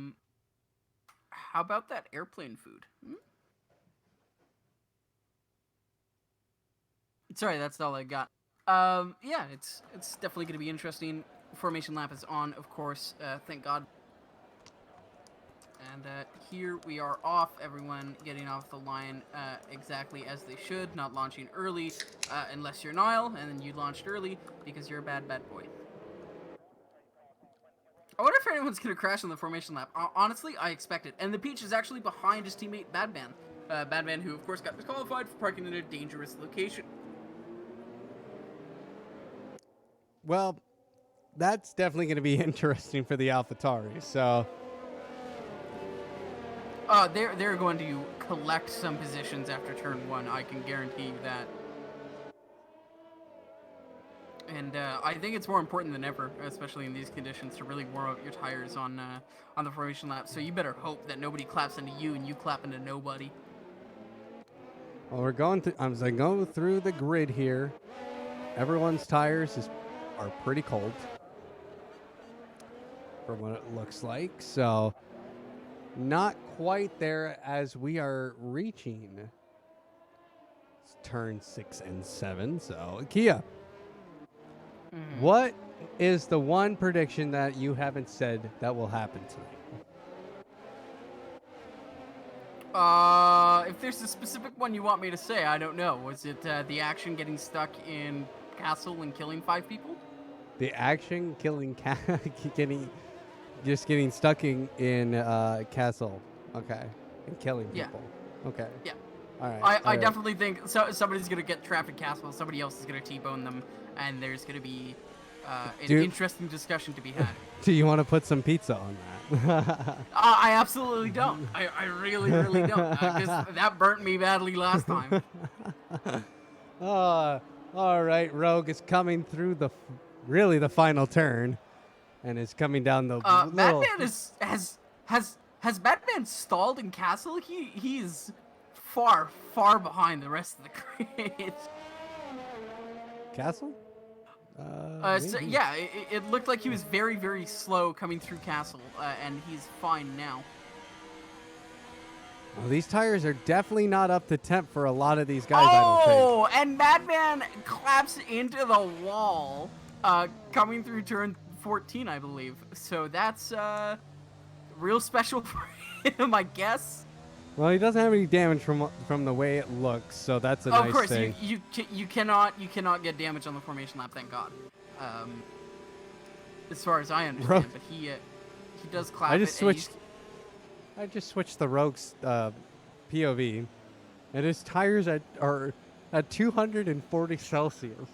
about that airplane food? Sorry, that's all I got. Yeah, it's definitely going to be interesting. Formation lap is on, of course. Thank God. And here we are off. Everyone getting off the line exactly as they should. Not launching early, unless you're Nile, and then you launched early because you're a bad boy. I wonder if anyone's going to crash on the formation lap. Honestly, I expect it. And the Peach is actually behind his teammate Badman. Badman, who of course got disqualified for parking in a dangerous location. Well, that's definitely going to be interesting for the AlphaTauri. So, they're going to collect some positions after turn 1. I can guarantee you that. And I think it's more important than ever, especially in these conditions, to really warm up your tires on the formation lap. So you better hope that nobody claps into you and you clap into nobody. well, we're going through. As I go through the grid here, everyone's tires are pretty cold, from what it looks like. So, not quite there as we are reaching turn 6 and 7. So, Kia. What is the one prediction that you haven't said that will happen tonight? If there's a specific one you want me to say, I don't know. Was it the action getting stuck in castle and killing 5 people? The action killing getting stuck in castle. Okay. And killing people. Okay. Yeah. All right. I definitely think somebody's going to get trapped in castle, somebody else is going to T-bone them, and there's going to be an interesting discussion to be had. Do you want to put some pizza on that? I absolutely don't. I really, really don't. Because that burnt me badly last time. All right. Rogue is coming through the final turn, and is coming down the little... Batman has Batman stalled in castle? He's far behind the rest of the grid. Castle? So, yeah, it looked like he was very, very slow coming through castle, and he's fine now. Well, these tires are definitely not up to temp for a lot of these guys, I don't think. Oh, and Madman claps into the wall, coming through turn 14, I believe. So that's real special for him, I guess. Well, he doesn't have any damage from the way it looks, so that's a nice Of course, thing. you cannot get damage on the formation lap. Thank God. As far as I understand, but he does clap. I just it, and he's- switched the Rogue's POV, and his tires are at 240 Celsius.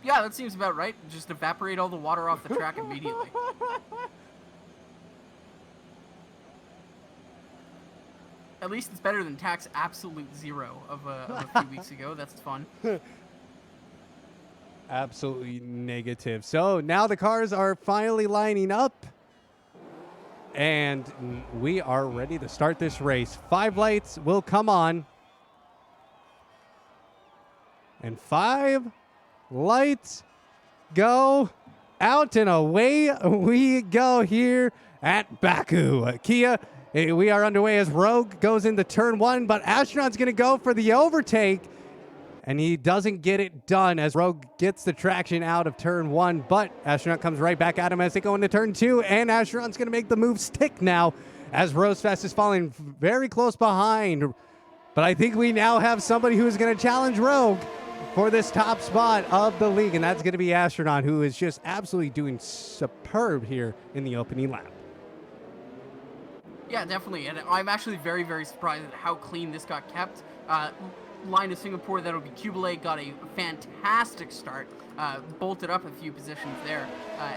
Yeah, that seems about right. Just evaporate all the water off the track immediately. At least it's better than Tax Absolute Zero of a few weeks ago. That's fun. Absolutely negative. So now the cars are finally lining up, and we are ready to start this race. 5 lights will come on, and 5 lights go out, and away we go here at Baku. Kia, we are underway as Rogue goes into turn 1, but Astronaut's going to go for the overtake, and he doesn't get it done as Rogue gets the traction out of turn 1, but Astronaut comes right back at him as they go into turn 2, and Astronaut's going to make the move stick now as Rosefest is falling very close behind. But I think we now have somebody who is going to challenge Rogue for this top spot of the league, and that's going to be Astronaut, who is just absolutely doing superb here in the opening lap. Yeah, definitely, and I'm actually very, very surprised at how clean this got kept. Line of Singapore, that'll be Kubele, got a fantastic start, bolted up a few positions there,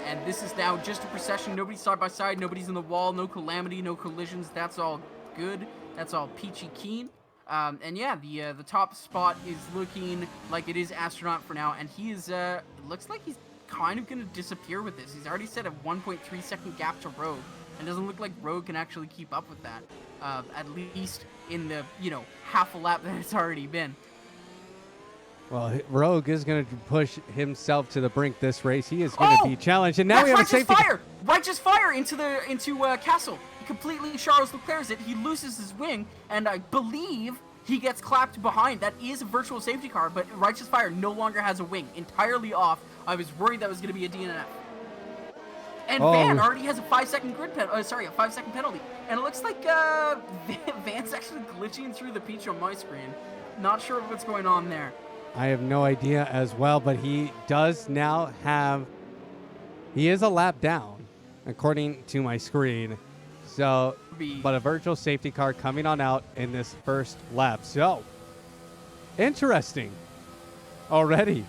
and this is now just a procession. Nobody's side by side, nobody's in the wall, no calamity, no collisions. That's all good. That's all peachy keen. And yeah, the top spot is looking like it is Astronaut for now, and he is it looks like he's kind of going to disappear with this. He's already set a 1.3 second gap to Rogue, and doesn't look like Rogue can actually keep up with that, at least in the, half a lap that it's already been. Well, Rogue is going to push himself to the brink this race. He is going to be challenged, and now we have a safety. Righteous fire into Castle. He completely Charles Leclerc's it. He loses his wing, and I believe he gets clapped behind. That is a virtual safety car, but Righteous Fire no longer has a wing. Entirely off. I was worried that was going to be a DNF. And Van already has a 5-second a 5-second penalty. And it looks like Van's actually glitching through the peach on my screen. Not sure what's going on there. I have no idea as well, but he does now he is a lap down, according to my screen. So, but a virtual safety car coming on out in this first lap. So, interesting already.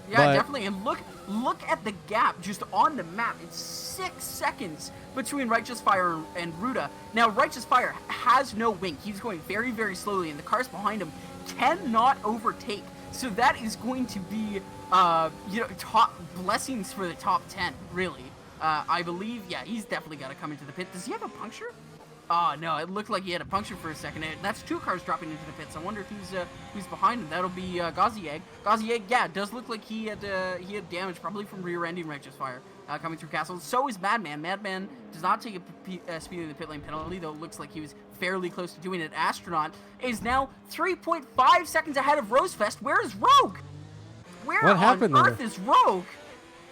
Yeah, definitely. And look at the gap just on the map. It's 6 seconds between Righteous Fire and Ruda. Now, Righteous Fire has no wing. He's going very, very slowly, and the cars behind him cannot overtake. So that is going to be, top blessings for the top 10, really. I believe, he's definitely got to come into the pit. Does he have a puncture? Oh, no, it looked like he had a puncture for a second. That's 2 cars dropping into the pits. I wonder if who's behind him. That'll be Gazieg. Gazieg, does look like he had damage, probably from rear-ending Righteous Fire coming through Castle. So is Madman. Madman does not take a speeding the pit lane penalty, though it looks like he was fairly close to doing it. Astronaut is now 3.5 seconds ahead of Rosefest. Where is Rogue? Where on earth is Rogue?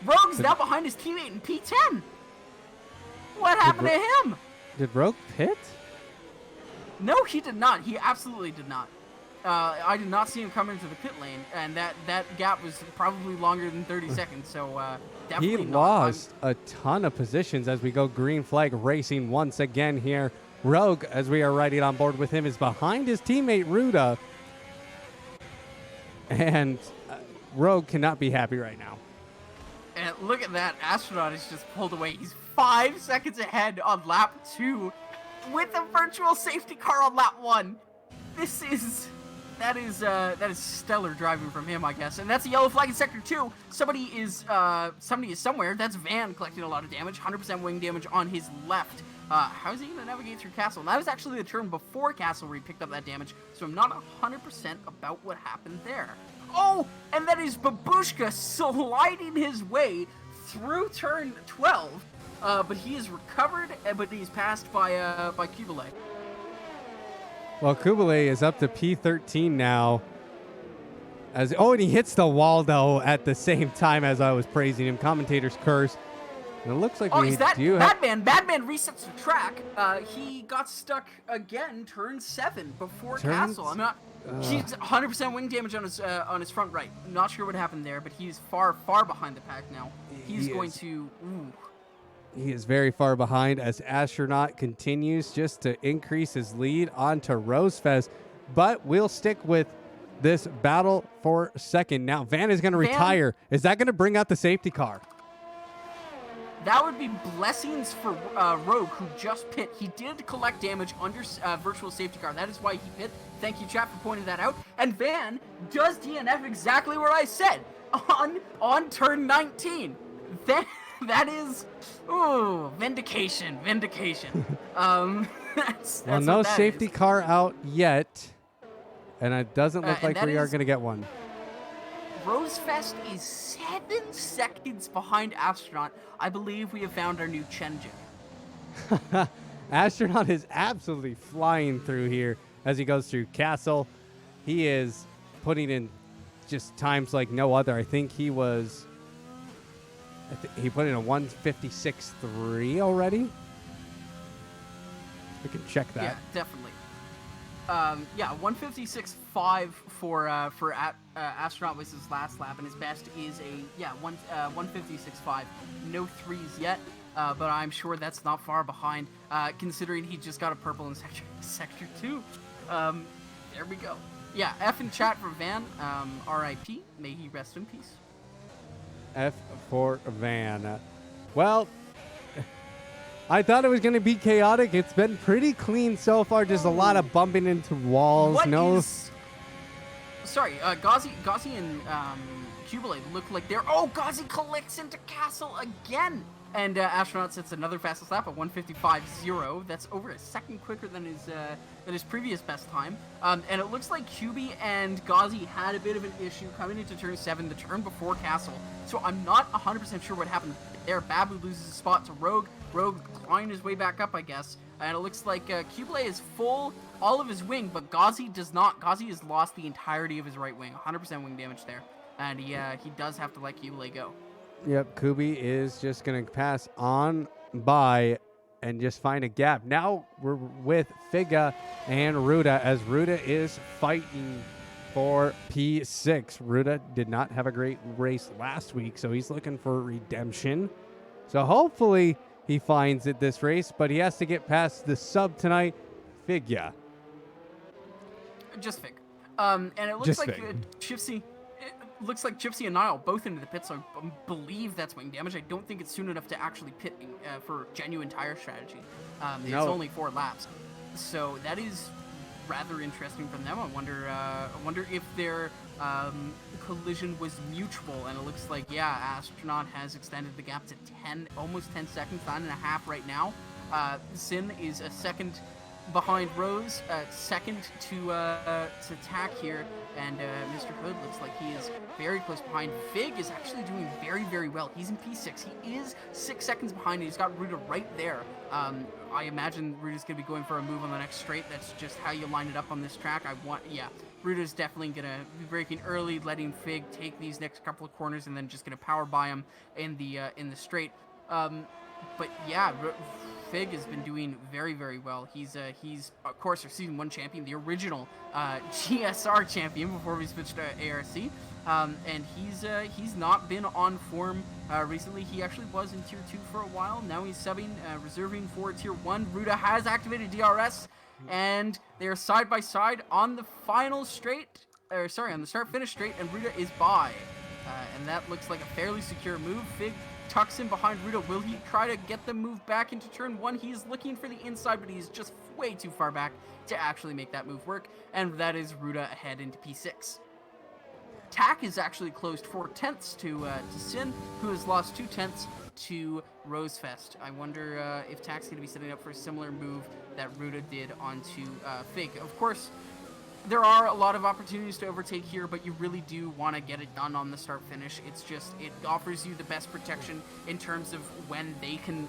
Rogue's now behind his teammate in P10. What happened to him? Did Rogue pit? No, he did not. He absolutely did not. I did not see him come into the pit lane, and that gap was probably longer than 30 seconds, so definitely He lost a ton of positions as we go green flag racing once again here. Rogue, as we are riding on board with him, is behind his teammate Ruda, and Rogue cannot be happy right now. And look at that. Astronaut is just pulled away. He's 5 seconds ahead on lap 2 with a virtual safety car on lap 1. That is stellar driving from him, I guess. And that's a yellow flag in sector 2. Somebody is somewhere. That's Van collecting a lot of damage. 100% wing damage on his left. How is he going to navigate through Castle? And that was actually the turn before Castle where he picked up that damage. So I'm not 100% about what happened there. Oh, and that is Babushka sliding his way through turn 12. But he is recovered, but he's passed by Kubele. Well, Kubele is up to P13 now. And he hits the wall, though, at the same time as I was praising him. Commentator's curse. And it looks like Oh, we is that do have... Badman resets the track. He got stuck again, turn 7 before Castle. I'm not. He's 100% wing damage on his front right. I'm not sure what happened there, but he's far behind the pack now. He's going to. Ooh. He is very far behind as Astronaut continues just to increase his lead onto Rosefest. But we'll stick with this battle for second. Now, Van is going to retire. Is that going to bring out the safety car? That would be blessings for Rogue, who just pit. He did collect damage under virtual safety car. That is why he pit. Thank you, chat, for pointing that out. And Van does DNF exactly where I said on turn 19. That is, ooh, vindication. That's well, no safety is. car out yet, and it doesn't look like we are going to get one. Rosefest is 7 seconds behind Astronaut. I believe we have found our new Chenja. Astronaut is absolutely flying through here as he goes through Castle. He is putting in just times like no other. I think he was... he put in a 156.3 already. We can check that. Yeah, definitely. 156.5 for Astronaut was his last lap, and his best is a 156.5. No threes yet, but I'm sure that's not far behind, considering he just got a purple in sector 2. There we go. Yeah, F in chat for Van. R.I.P. May he rest in peace. F for Van. Well, I thought it was going to be chaotic. It's been pretty clean so far. Just a lot of bumping into walls. Sorry, Ghazi and Jubilee look like they're... Oh, Ghazi collects into Castle again! And Astronaut sets another fastest lap at 155.0. That's over a second quicker than his previous best time. And it looks like QB and Ghazi had a bit of an issue coming into turn 7, the turn before Castle. So I'm not 100% sure what happened there. Babu loses a spot to Rogue. Rogue climbing his way back up, I guess. And it looks like Qbile is full all of his wing, but Ghazi does not. Ghazi has lost the entirety of his right wing. 100% wing damage there. And he does have to let Qbile go. Yep, Kubi is just going to pass on by and just find a gap. Now we're with Figa and Ruda as Ruda is fighting for P6. Ruda did not have a great race last week, so he's looking for redemption. So hopefully he finds it this race, but he has to get past the sub tonight, Figa. Just Fig. And it looks like Gypsy... Looks like Gypsy and Nile both into the pit, so I believe that's wing damage. I don't think it's soon enough to actually pit for genuine tire strategy. It's only 4 laps, so that is rather interesting from them. I wonder if their collision was mutual, and it looks like Astronaut has extended the gap to almost 10 seconds, 9.5 right now. Sin is a second behind Rose, second to tack here, and Mr. Hood looks like he is very close behind. Fig is actually doing very, very well. He's in P6. He is 6 seconds behind, and he's got Ruda right there. I imagine Ruda's going to be going for a move on the next straight. That's just how you line it up on this track. Ruda's definitely going to be braking early, letting Fig take these next couple of corners, and then just going to power by him in the straight. But yeah, Fig has been doing very, very well. He's of course our season 1 champion, the original GSR champion before we switched to ARC, and he's not been on form recently. He actually was in tier 2 for a while. Now he's subbing, reserving for tier 1. Ruda has activated DRS, and they are side by side on the final straight, on the start-finish straight, and Ruda is by, and that looks like a fairly secure move. Fig tucks in behind Ruda. Will he try to get the move back into turn 1? He's looking for the inside, but he's just way too far back to actually make that move work, and that is Ruda ahead into P6. Tack is actually closed 4/10 to Sin, who has lost 2/10 to Rosefest. I wonder if Tack's going to be setting up for a similar move that Ruda did onto Fig. Of course, there are a lot of opportunities to overtake here, but you really do want to get it done on the start finish. It's just, it offers you the best protection in terms of when they can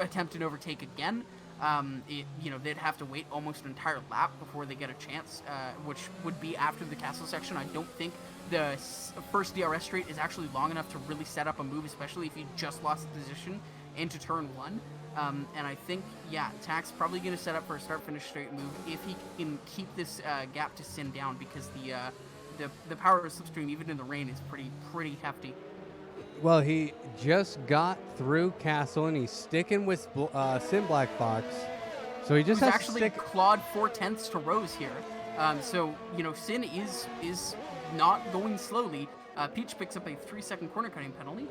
attempt an overtake again. they'd have to wait almost an entire lap before they get a chance, which would be after the castle section. I don't think the first DRS straight is actually long enough to really set up a move, especially if you just lost position into turn 1. And I think, Tack's probably going to set up for a start-finish straight move if he can keep this gap to Sin down, because the power of Slipstream, even in the rain, is pretty hefty. Well, he just got through Castle, and he's sticking with Sin Black Fox. So he just Who's has actually to stick. clawed 4/10 to Rose here. Sin is not going slowly. Peach picks up a 3-second corner cutting penalty.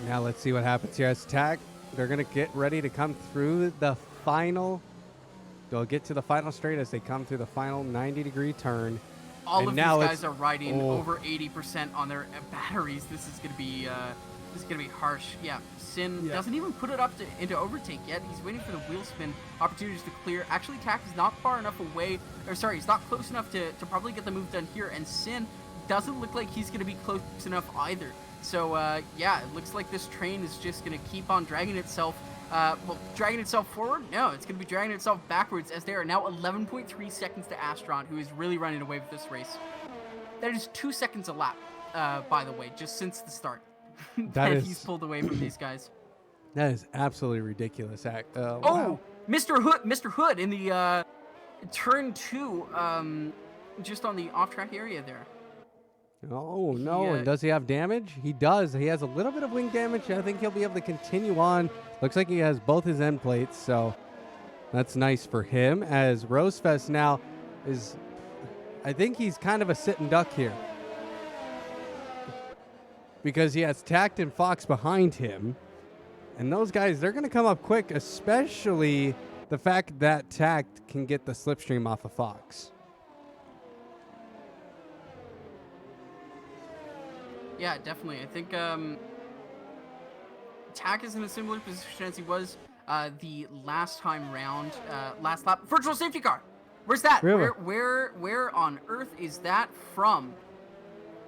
Now let's see what happens here. As Tack, they're going to get ready to come through the final. They'll get to the final straight as they come through the final 90-degree turn. All And of now these it's- guys are riding oh. over 80% on their batteries. This is gonna be harsh. Yeah, Sin doesn't even put it up into overtake yet. He's waiting for the wheel spin opportunities to clear. Actually, Tack is not far enough away, he's not close enough to probably get the move done here. And Sin doesn't look like he's gonna be close enough either. So it looks like this train is just gonna keep on dragging itself. Dragging itself forward? No, it's going to be dragging itself backwards, as they are now 11.3 seconds to Astron, who is really running away with this race. That is 2 seconds a lap, by the way, just since the start. that he's pulled away from these guys. That is absolutely ridiculous. Wow. Oh, Mr. Hood in the turn 2, just on the off-track area there. Oh, no. And does he have damage? He does. He has a little bit of wing damage. I think he'll be able to continue on. Looks like he has both his end plates, so that's nice for him. As Rosefest now is, I think he's kind of a sitting duck here, because he has Tact and Fox behind him. And those guys, they're going to come up quick, especially the fact that Tact can get the slipstream off of Fox. Yeah, definitely. I think Tack is in a similar position as he was the last time round, last lap. Virtual safety car. Where's that? Really? Where on earth is that from?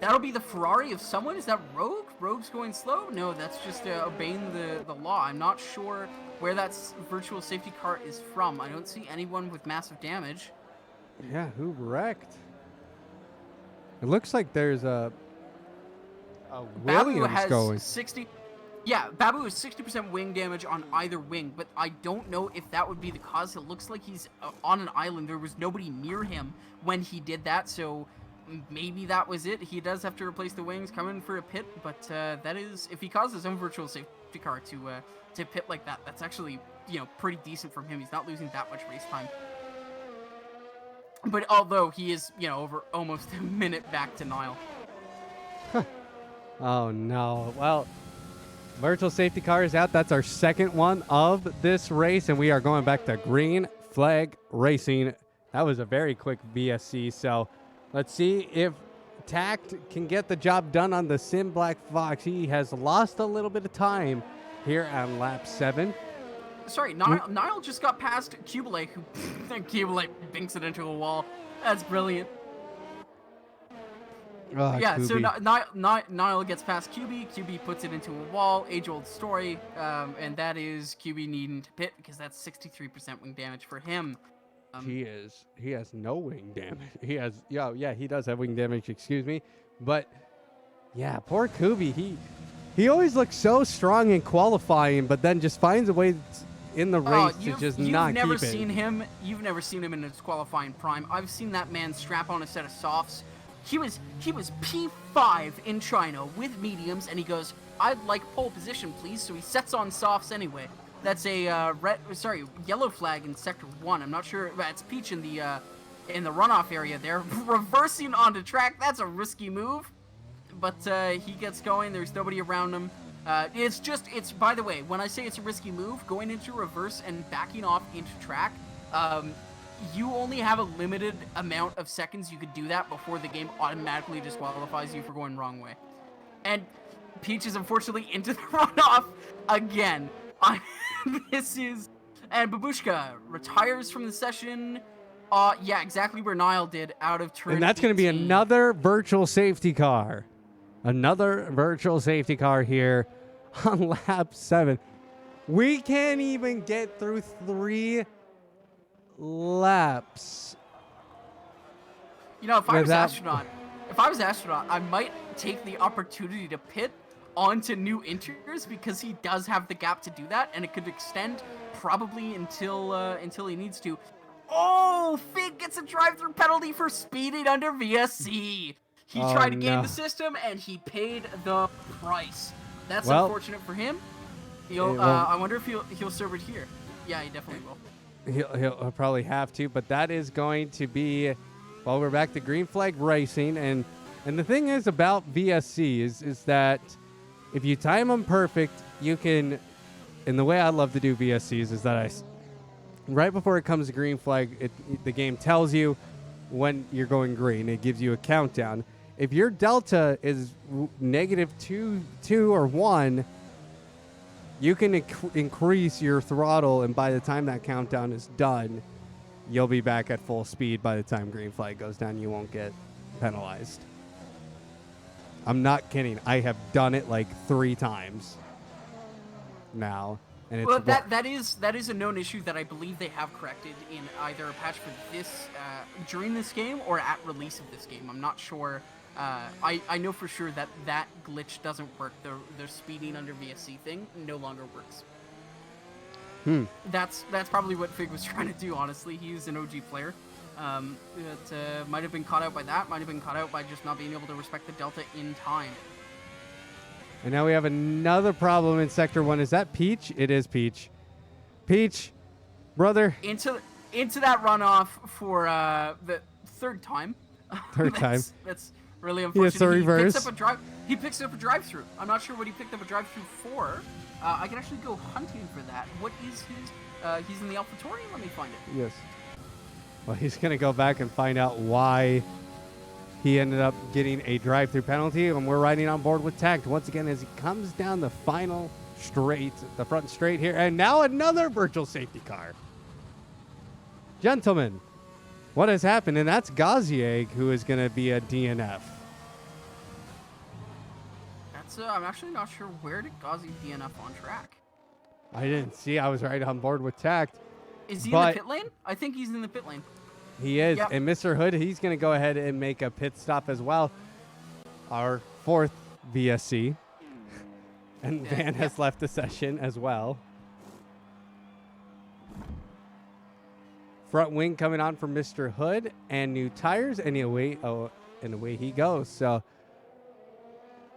That'll be the Ferrari of someone. Is that Rogue? Rogue's going slow? No, that's just obeying the law. I'm not sure where that virtual safety car is from. I don't see anyone with massive damage. Yeah, who wrecked? It looks like there's a Babu Williams has going. 60. Yeah, Babu has 60% wing damage on either wing, but I don't know if that would be the cause. It looks like he's on an island. There was nobody near him when he did that, so maybe that was it. He does have to replace the wings, come in for a pit, but that is, if he caused his own virtual safety car to pit like that, that's actually, pretty decent from him. He's not losing that much race time. But although he is, over almost a minute back to Nile. Oh, no. Well, virtual safety car is out. That's our second one of this race, and we are going back to green flag racing. That was a very quick VSC, so let's see if Tact can get the job done on the Sim Black Fox. He has lost a little bit of time here on lap 7. Sorry, Nile just got past Cubelay, who Cubelay binks it into a wall. That's brilliant. Yeah, Kubi. so Nile gets past QB puts it into a wall, age-old story, and that is QB needing to pit because that's 63% wing damage for him. He has no wing damage. He does have wing damage, excuse me. But, yeah, poor Kubi, he always looks so strong in qualifying, but then just finds a way in the race to just not keep it. You've never seen him in his qualifying prime. I've seen that man strap on a set of softs. He was P5 in China with mediums, and he goes, "I'd like pole position, please." So he sets on softs anyway. That's a yellow flag in sector 1. I'm not sure. That's Peach in the runoff area there, reversing onto track. That's a risky move, but he gets going. There's nobody around him. It's by the way, when I say it's a risky move, going into reverse and backing off into track, you only have a limited amount of seconds you could do that before the game automatically disqualifies you for going the wrong way. And Peach is unfortunately into the runoff again. And Babushka retires from the session. Yeah, exactly where Nile did, out of turn. And that's going to be another virtual safety car. Another virtual safety car here on lap 7. We can't even get through 3 laps. You know, if I was Without- astronaut, I might take the opportunity to pit onto new inters because he does have the gap to do that, and it could extend probably until he needs to. Oh, Fig gets a drive-through penalty for speeding under VSC. He Oh, tried to game no. the system, and he paid the price. That's Well, unfortunate for him. it won't- I wonder if he'll serve it here. Yeah, he definitely will. He'll probably have to, but that is going to be. Well, we're back to green flag racing, and the thing is about VSC is that if you time them perfect, you can. And the way I love to do VSCs is that right before it comes to green flag, the game tells you when you're going green. It gives you a countdown. If your delta is -2 or 1, you can increase your throttle, and by the time that countdown is done, you'll be back at full speed. By the time green flag goes down, you won't get penalized. I'm not kidding. I have done it like 3 times now, and it's Well, that is a known issue that I believe they have corrected in either a patch for this during this game or at release of this game. I'm not sure. I know for sure that glitch doesn't work. The speeding under VSC thing no longer works. That's probably what Fig was trying to do. Honestly, he's an OG player. That might have been caught out by that. Might have been caught out by just not being able to respect the delta in time. And now we have another problem in Sector 1. Is that Peach? It is Peach. Peach, brother. Into that runoff for the third time. Third time. That's really He unfortunate. hits the reverse. He picks up a drive-through. I'm not sure what he picked up a drive-through for. I can actually go hunting for that. What is his? He's in the AlphaTauri. Let me find it. Yes. Well, he's going to go back and find out why he ended up getting a drive-through penalty, and we're riding on board with Tact once again as he comes down the final straight, the front straight here, and now another virtual safety car. Gentlemen, what has happened? And that's Gazieg, who is going to be a DNF. That's I'm actually not sure where did Ghazi DNF on track. I didn't see. I was right on board with Tact. Is he in But- the pit lane? I think he's in the pit lane. He is. Yep. And Mr. Hood, he's going to go ahead and make a pit stop as well. Our 4th VSC. And Yeah, Van has left the session as well. Front wing coming on for Mr. Hood and new tires, and away he goes. So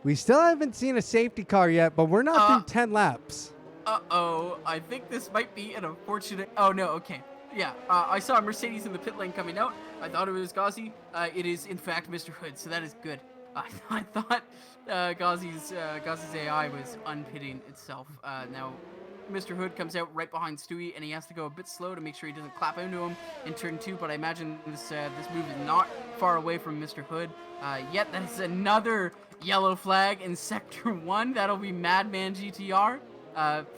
we still haven't seen a safety car yet, but we're not through 10 laps. Uh-oh, I think this might be an unfortunate... Oh, no, okay. Yeah, I saw a Mercedes in the pit lane coming out. I thought it was Ghazi. It is, in fact, Mr. Hood, so that is good. I thought Ghazi's AI was unpitting itself. Now, Mr. Hood comes out right behind Stewie, and he has to go a bit slow to make sure he doesn't clap into him in turn 2, but I imagine this move is not far away from Mr. Hood. Yet, that is another yellow flag in Sector 1. That'll be Madman GTR.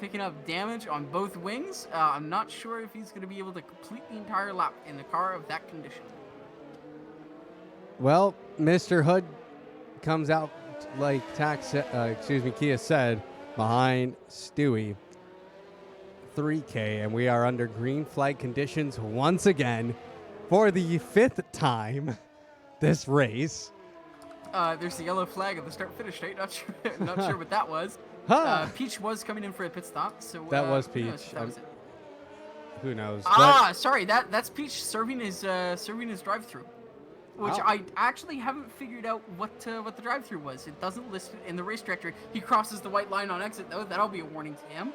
Picking up damage on both wings. I'm not sure if he's going to be able to complete the entire lap in the car of that condition. Well, Mr. Hood comes out like Kia said, behind Stewie. 3K, and we are under green flag conditions once again for the 5th time this race. There's the yellow flag at the start-finish straight. Not sure what that was. Huh. Peach was coming in for a pit stop, so That was who knows Peach. if that was it. Who knows? Sorry, that's Peach serving his drive-through, which I actually haven't figured out what the drive-through was. It doesn't list it in the race directory. He crosses the white line on exit though. That'll be a warning to him.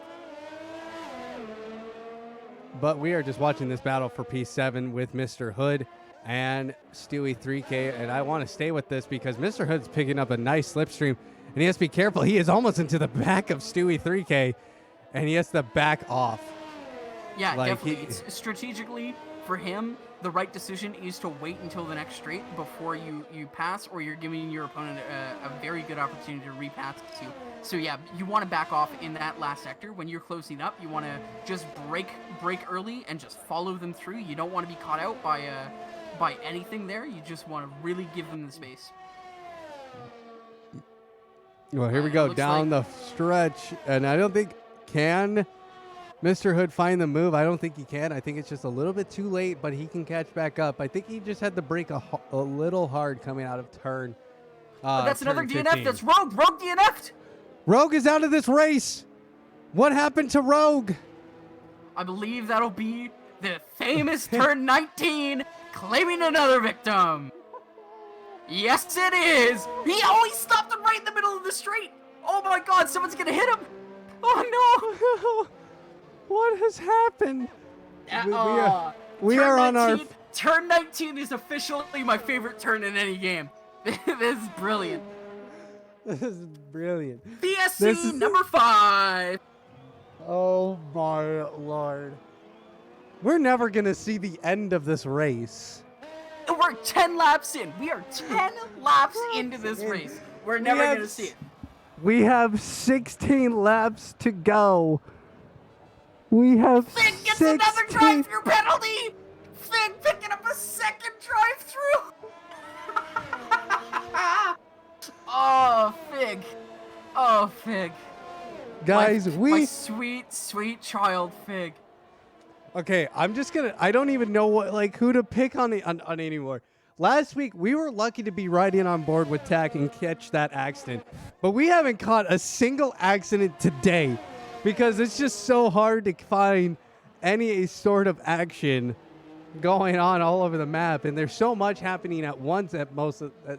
But we are just watching this battle for P7 with Mr. Hood and Stewie 3K, and I want to stay with this because Mr. Hood's picking up a nice slipstream, and he has to be careful. He is almost into the back of Stewie 3K, and he has to back off. Yeah, Like, definitely. It's strategically, for him, the right decision is to wait until the next straight before you pass, or you're giving your opponent a very good opportunity to repass you. So yeah, you want to back off in that last sector. When you're closing up, you want to just break early and just follow them through. You don't want to be caught out by anything there. You just want to really give them the space. Well, here we go looks down like- the stretch, and I don't think can Mr. Hood find the move? I don't think he can. I think it's just a little bit too late, but he can catch back up. I think he just had to brake a little hard coming out of turn. That's another turn DNF. 15. That's Rogue. Rogue DNF'd. Rogue is out of this race. What happened to Rogue? I believe that'll be the famous turn 19 claiming another victim. Yes, it is. He always stopped him right in the middle of the straight. Oh my God, someone's gonna hit him. Oh no. What has happened? We Turn are on our. 19 Turn 19 is officially my favorite turn in any game. This is brilliant. This is brilliant. BSC This is- number 5. Oh my lord. We're never gonna see the end of this race. We're 10 laps in. We are 10 laps into this race. We're never have gonna see it. We have 16 laps to go. We have Finn gets 16. another drive-through penalty. Finn picking up a second drive-through. Oh, Fig. Oh, Fig. Guys, my sweet, sweet child, Fig. Okay, I'm just gonna. I don't even know who to pick on anymore. Last week we were lucky to be riding on board with Tack and catch that accident, but we haven't caught a single accident today because it's just so hard to find any sort of action going on all over the map, and there's so much happening at once at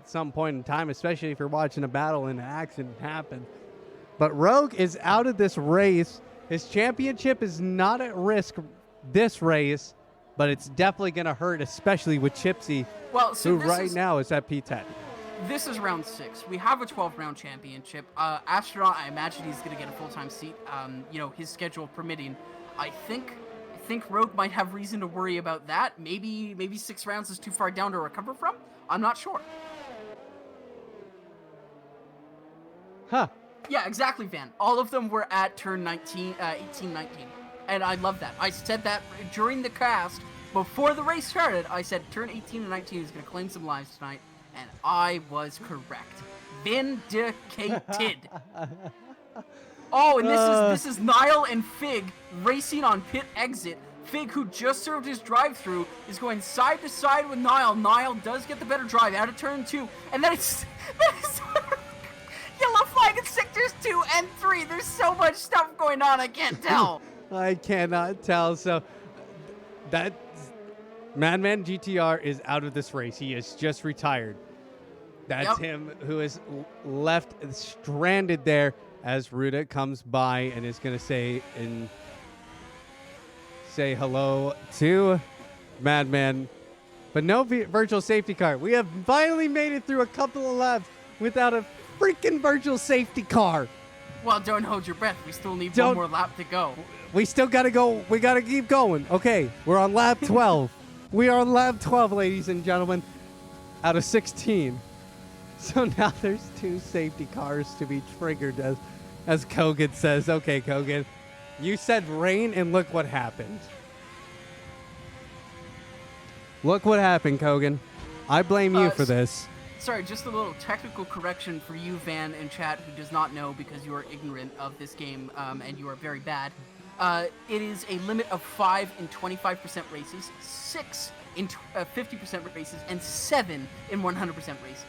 some point in time, especially if you're watching a battle and an accident happens. But Rogue is out of this race. His championship is not at risk this race, but it's definitely going to hurt, especially with Chipsy, who right now is at P10. This is round 6. We have a 12-round championship. Astronaut, I imagine he's going to get a full-time seat. His schedule permitting. I think Rogue might have reason to worry about that. Maybe 6 rounds is too far down to recover from. I'm not sure. Huh. Yeah, exactly, Van. All of them were at turn 18, 19. And I love that. I said that during the cast, before the race started, I said turn 18 and 19 is going to claim some lives tonight, and I was correct. Vindicated. Oh, and this is Niall and Fig racing on pit exit. Fig, who just served his drive-through, is going side to side with Niall. Niall does get the better drive out of turn 2, and then it's yellow flag in sectors 2 and 3. There's so much stuff going on, I can't tell. I cannot tell. So that Madman GTR is out of this race. He is just retired. That's him who is left stranded there as Ruda comes by and is going to say hello to Madman. But no virtual safety car. We have finally made it through a couple of laps without a freaking virtual safety car. Well, don't hold your breath. We still need one more lap to go. We still got to go. We got to keep going. Okay, we're on lap 12. We are on lap 12, ladies and gentlemen, out of 16. So now there's 2 safety cars to be triggered, as Kogan says. Okay, Kogan, you said rain, and look what happened. Look what happened, Kogan. I blame you for this. Sorry, just a little technical correction for you, Van, and chat, who does not know because you are ignorant of this game and you are very bad. It is a limit of 5 in 25% races, 6 in 50% races, and 7 in 100% races.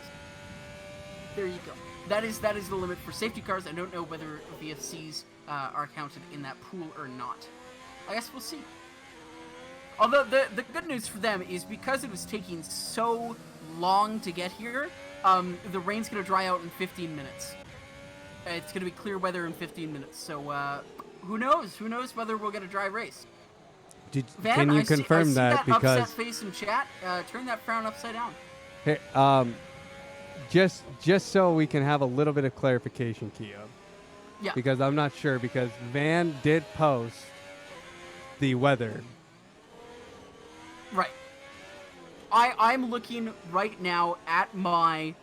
There you go. That is the limit for safety cars. I don't know whether VFCs are counted in that pool or not. I guess we'll see. Although the good news for them is because it was taking so long to get here, the rain's going to dry out in 15 minutes. It's going to be clear weather in 15 minutes. So who knows? Who knows whether we'll get a dry race? Van, can you confirm I see that? Because because upset face in chat. Turn that frown upside down. Hey, just so we can have a little bit of clarification, Keo. Yeah. Because I'm not sure, because Van did post the weather. Right. I'm looking right now at my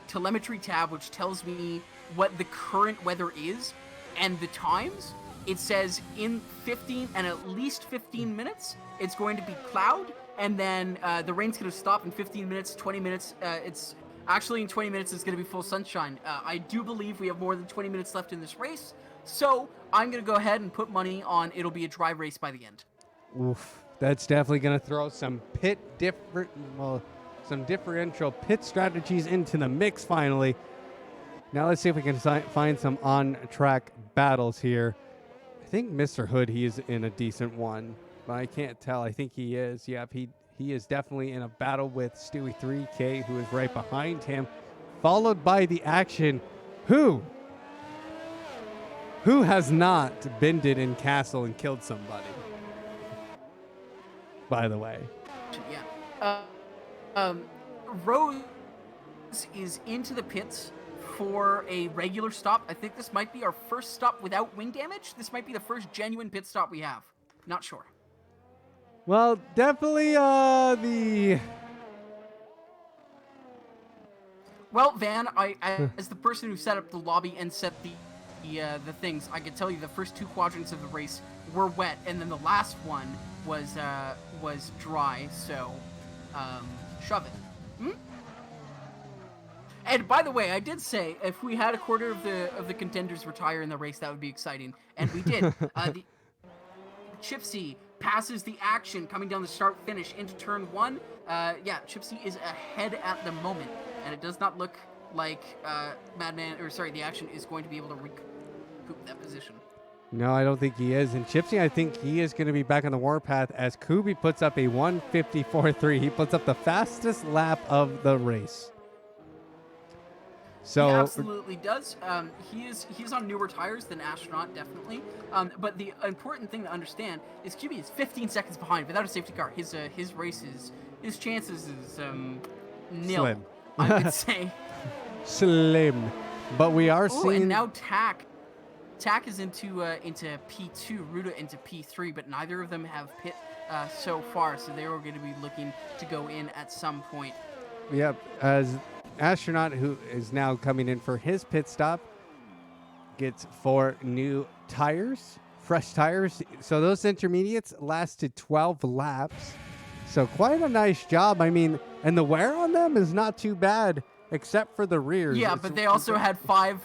telemetry tab, which tells me what the current weather is, and the times. It says in 15 and at least 15 minutes, it's going to be cloud, and then the rain's going to stop in 15 minutes, 20 minutes. It's actually in 20 minutes, it's going to be full sunshine. I do believe we have more than 20 minutes left in this race, So I'm going to go ahead and put money on it'll be a dry race by the end. Oof, that's definitely going to throw some some differential pit strategies into the mix finally. Now let's see if we can find some on-track battles here. I think Mr. Hood, he is in a decent one, but I can't tell. I think he is. Yep, he is definitely in a battle with Stewie 3K, who is right behind him, followed by the Action, who has not bended in Castle and killed somebody, by the way. Yeah. Rose is into the pits for a regular stop. I think this might be our first stop without wing damage. This might be the first genuine pit stop we have. Not sure. Well, definitely Well, Van, as the person who set up the lobby and set the things, I can tell you the first 2 quadrants of the race were wet, and then the last one was dry. So, shove it. Hmm? And by the way, I did say if we had a quarter of the contenders retire in the race, that would be exciting, and we did. The Chipsy passes the Action coming down the start-finish into turn 1. Yeah, Chipsy is ahead at the moment, and it does not look like the Action is going to be able to recoup that position. No, I don't think he is. And Chipsy, I think he is going to be back on the warpath as Kubi puts up a 1:54.3. He puts up the fastest lap of the race. So he absolutely does. He's on newer tires than Astronaut, definitely. But the important thing to understand is QB is 15 seconds behind without a safety car. His chances is nil. Slim. I would say. Slim. But we are seeing. And now Tack is into P2, Ruda into P3, but neither of them have pit so far, so they are going to be looking to go in at some point. Yep, as Astronaut, who is now coming in for his pit stop, gets 4 new tires, fresh tires. So those intermediates lasted 12 laps. So quite a nice job. I mean, and the wear on them is not too bad, except for the rears. Yeah, but they also had five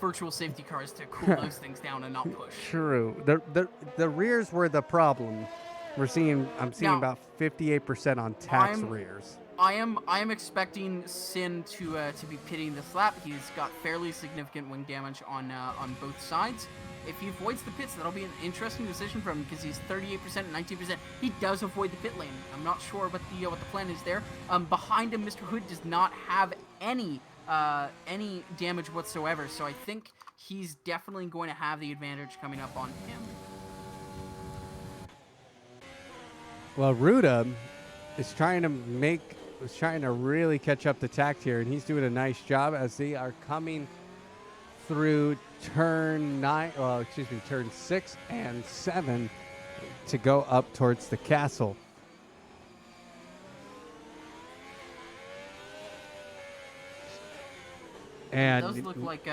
virtual safety cars to cool those things down and not push. True. The rears were the problem. I'm seeing now, about 58% on Tax rears. I am expecting Sin to be pitting this lap. He's got fairly significant wing damage on both sides. If he avoids the pits, that'll be an interesting decision for him because he's 38% and 19%. He does avoid the pit lane. I'm not sure what the plan is there. Behind him, Mr. Hood does not have any damage whatsoever, so I think he's definitely going to have the advantage coming up on him. Well, Ruda is trying to really catch up to Tact here, and he's doing a nice job as they are coming through turn 6 and 7 to go up towards the castle. And it does look like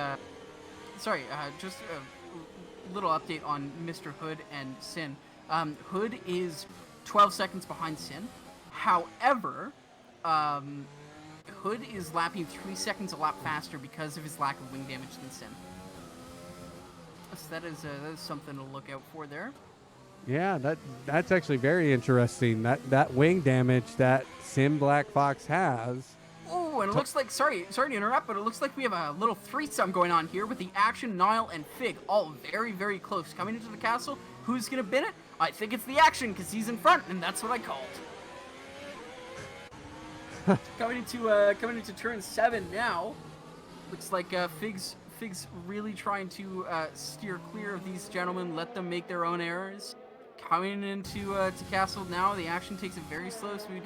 just a little update on Mr. Hood and Sin. Hood is 12 seconds behind Sin. However, Hood is lapping 3 seconds a lap faster because of his lack of wing damage than Sin. So that is something to look out for there. Yeah, that's actually very interesting. That wing damage that Sin Black Fox has. Oh, and it looks like, sorry to interrupt, but it looks like we have a little threesome going on here with the Action, Nile, and Fig all very, very close. Coming into the castle, who's going to bin it? I think it's the Action because he's in front, and that's what I called. Coming into turn 7 now. Looks like Fig's really trying to steer clear of these gentlemen, let them make their own errors. Coming into to castle now, the Action takes it very slow, so he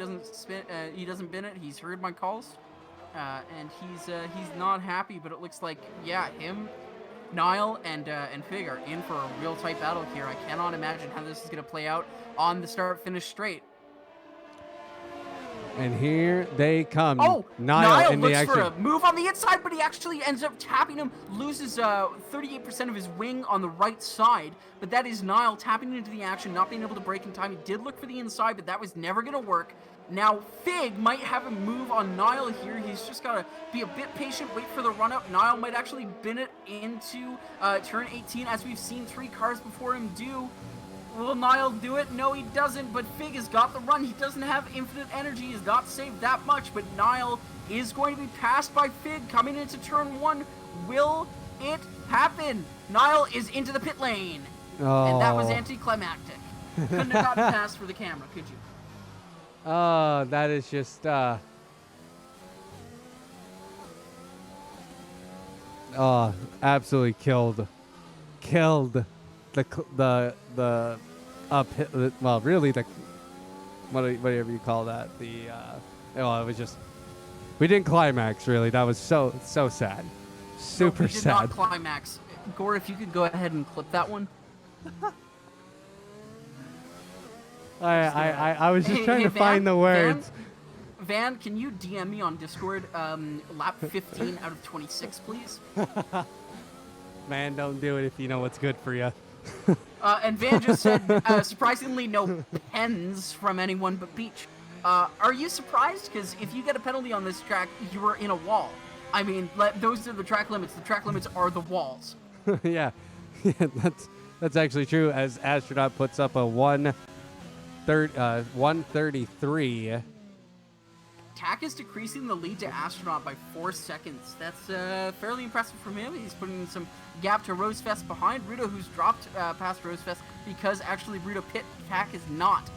doesn't bin it. He's heard my calls, and he's not happy. But it looks like him, Nile, and Fig are in for a real tight battle here. I cannot imagine how this is going to play out on the start-finish straight. And here they come. Oh, Nile in looks the action. for a move on the inside, but he actually ends up tapping him, loses 38% of his wing on the right side. But that is Nile tapping into the Action, not being able to break in time. He did look for the inside, but that was never going to work. Now, Fig might have a move on Niall here. He's just got to be a bit patient, wait for the run-up. Niall might actually bin it into turn 18, as we've seen 3 cars before him do. Will Niall do it? No, he doesn't, but Fig has got the run. He doesn't have infinite energy. He's not saved that much, but Niall is going to be passed by Fig coming into turn 1. Will it happen? Niall is into the pit lane. Oh. And that was anticlimactic. Couldn't have gotten past for the camera, could you? Oh, that is just oh, absolutely killed the up well, really the whatever you call that, the well, it was just, we didn't climax, really. That was so sad, super No, we did sad. not climax. Gore, if you could go ahead and clip that one. I was just trying Hey, to find the words. Van, can you DM me on Discord lap 15 out of 26, please? Man, don't do it if you know what's good for you. And Van just said, surprisingly, no pens from anyone but Peach. Are you surprised? Because if you get a penalty on this track, you are in a wall. I mean, those are the track limits. The track limits are the walls. Yeah, that's actually true. As Astronaut puts up a 133. Tack is decreasing the lead to Astronaut by 4 seconds. That's fairly impressive from him. He's putting some gap to Rosefest behind Rudo, who's dropped past Rosefest because actually Rudo pit. Tack is not.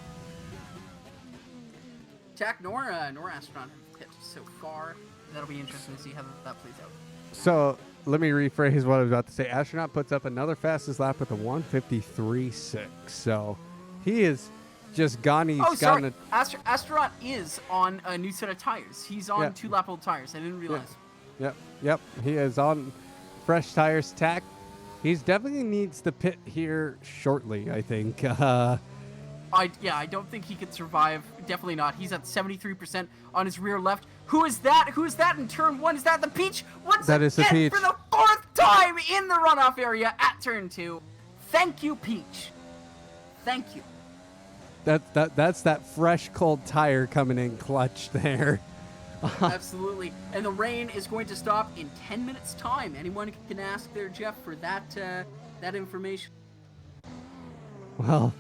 Tack nor Astronaut have pit so far. That'll be interesting to see how that plays out. So let me rephrase what I was about to say. Astronaut puts up another fastest lap with a 153.6. So he is just gone. He's gotten Astronaut is on a new set of tires. He's on 2-lap-old tires. I didn't realize. Yep. He is on fresh tires. Tack, he's definitely needs the pit here shortly, I think. I don't think he could survive. Definitely not. He's at 73% on his rear left. Who is that? Who is that in turn 1? Is that the Peach? That is the Peach. For the 4th time in the runoff area at turn 2. Thank you, Peach. Thank you. That's that fresh, cold tire coming in clutch there. Absolutely. And the rain is going to stop in 10 minutes' time. Anyone can ask their Jeff for that information. Well,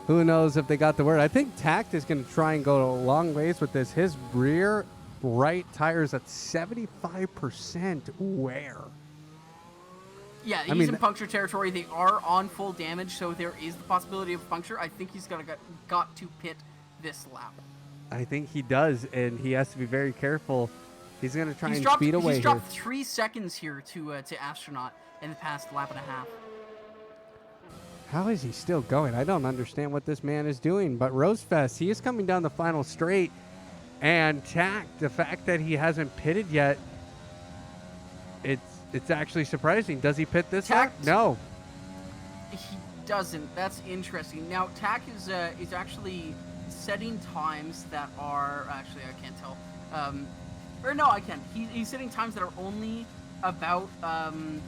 who knows if they got the word. I think Tact is going to try and go a long ways with this. His rear right tires at 75% wear. Yeah, he's in puncture territory. They are on full damage, so there is the possibility of puncture. I think he's got to pit this lap. I think he does, and he has to be very careful. He's going to try and speed away He's here. dropped 3 seconds here to Astronaut in the past lap and a half. How is he still going? I don't understand what this man is doing. But Rosefest, he is coming down the final straight. And Tact, the fact that he hasn't pitted yet, it's actually surprising. Does he pit this lap? No. He doesn't. That's interesting. Now, Tack is actually setting times that are... Actually, I can't tell. Or no, I can. He's setting times that are only about 4/10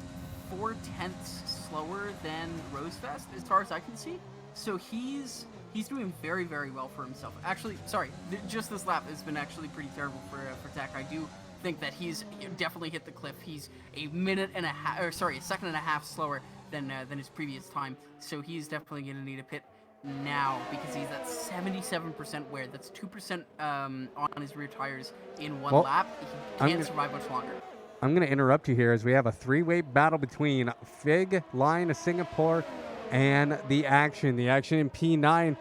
slower than Rosefest, as far as I can see. So he's doing very, very well for himself. Actually, sorry, just this lap has been actually pretty terrible for Tack. I do think that he's definitely hit the cliff. He's a second and a half slower than his previous time. So he's definitely going to need a pit now because he's at 77% wear. That's 2% on his rear tires in one lap. He can't survive much longer. I'm going to interrupt you here as we have a 3-way battle between Fig, Line of Singapore, and the Action. The Action in P9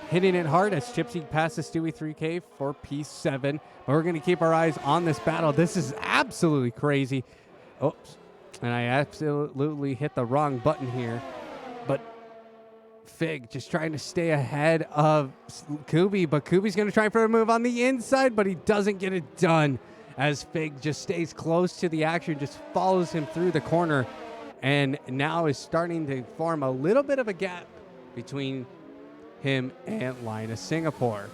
hitting it hard as Chipsy passes Stewie 3K for P7. But we're going to keep our eyes on this battle. This is absolutely crazy. Oops. And I absolutely hit the wrong button here. But Fig just trying to stay ahead of Kubi. But Kubi's going to try for a move on the inside, but he doesn't get it done. As Fig just stays close to the Action, just follows him through the corner, and now is starting to form a little bit of a gap between him and Line of Singapore.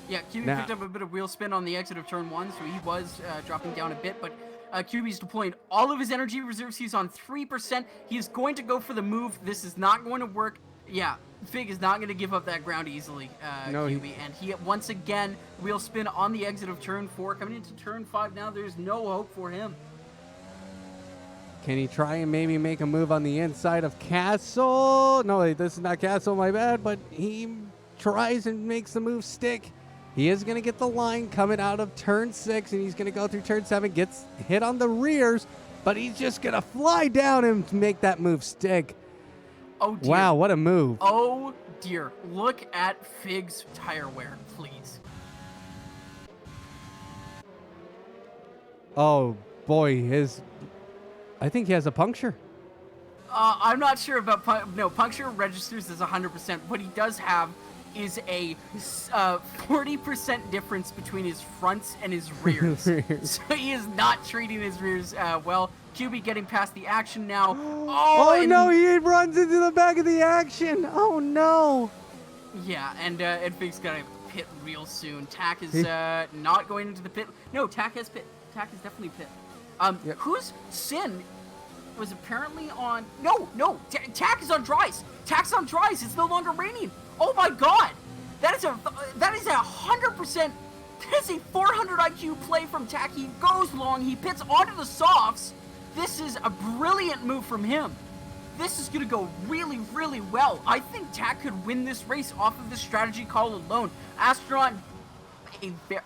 Yeah, QB picked up a bit of wheel spin on the exit of turn 1, so he was dropping down a bit, but QB's deploying all of his energy reserves. He's on 3%. He is going to go for the move. This is not going to work. Yeah, Fig is not going to give up that ground easily, No, QB. And he, once again, wheel spin on the exit of turn 4. Coming into turn 5 now, there's no hope for him. Can he try and maybe make a move on the inside of Castle? No, wait, this is not Castle, my bad, but he tries and makes the move stick. He is going to get the line coming out of turn 6, and he's going to go through turn 7, gets hit on the rears, but he's just going to fly down and make that move stick. Oh, dear. Wow, what a move. Oh, dear. Look at Fig's tire wear, please. Oh, boy, I think he has a puncture. I'm not sure about puncture registers as 100%. What he does have is a 40% difference between his fronts and his rears. So he is not treating his rears well. QB getting past the action now. Oh no, he runs into the back of the action. Oh no. Yeah, and Fig's gonna pit real soon. Tack is not going into the pit. No, Tack has pit. Tack is definitely pit. Yep. Whose sin was apparently on... No, Tack is on dries. Tack's on dries. It's no longer raining. Oh my god. That is a 100%... That is a 400 IQ play from Tack. He goes long. He pits onto the softs. This is a brilliant move from him. This is going to go really, really well. I think Tack could win this race off of this strategy call alone. Astronaut...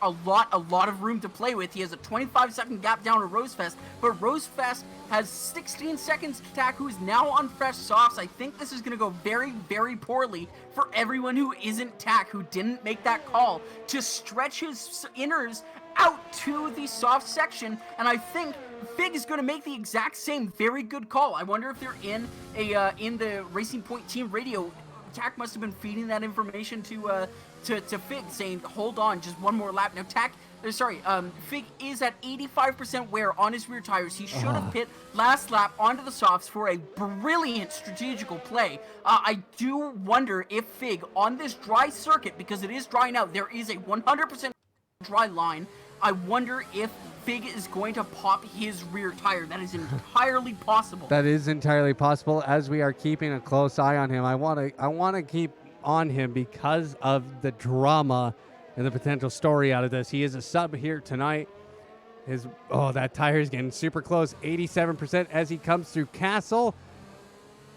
A lot of room to play with. He has a 25-second gap down to Rosefest, but Rosefest has 16 seconds to Tack, who is now on fresh softs. I think this is going to go very, very poorly for everyone who isn't Tack, who didn't make that call to stretch his inners out to the soft section, and I think Fig is going to make the exact same very good call. I wonder if they're in the Racing Point team radio. Tack must have been feeding that information to Fig, saying, hold on, just one more lap. Now, Fig is at 85% wear on his rear tires. He should have pit last lap onto the softs for a brilliant strategical play. I do wonder if Fig, on this dry circuit, because it is drying out, there is a 100% dry line, I wonder if Fig is going to pop his rear tire. That is entirely possible. That is entirely possible. As we are keeping a close eye on him, I want to keep on him because of the drama and the potential story out of this. He is a sub here tonight. That tire is getting super close. 87% as he comes through Castle.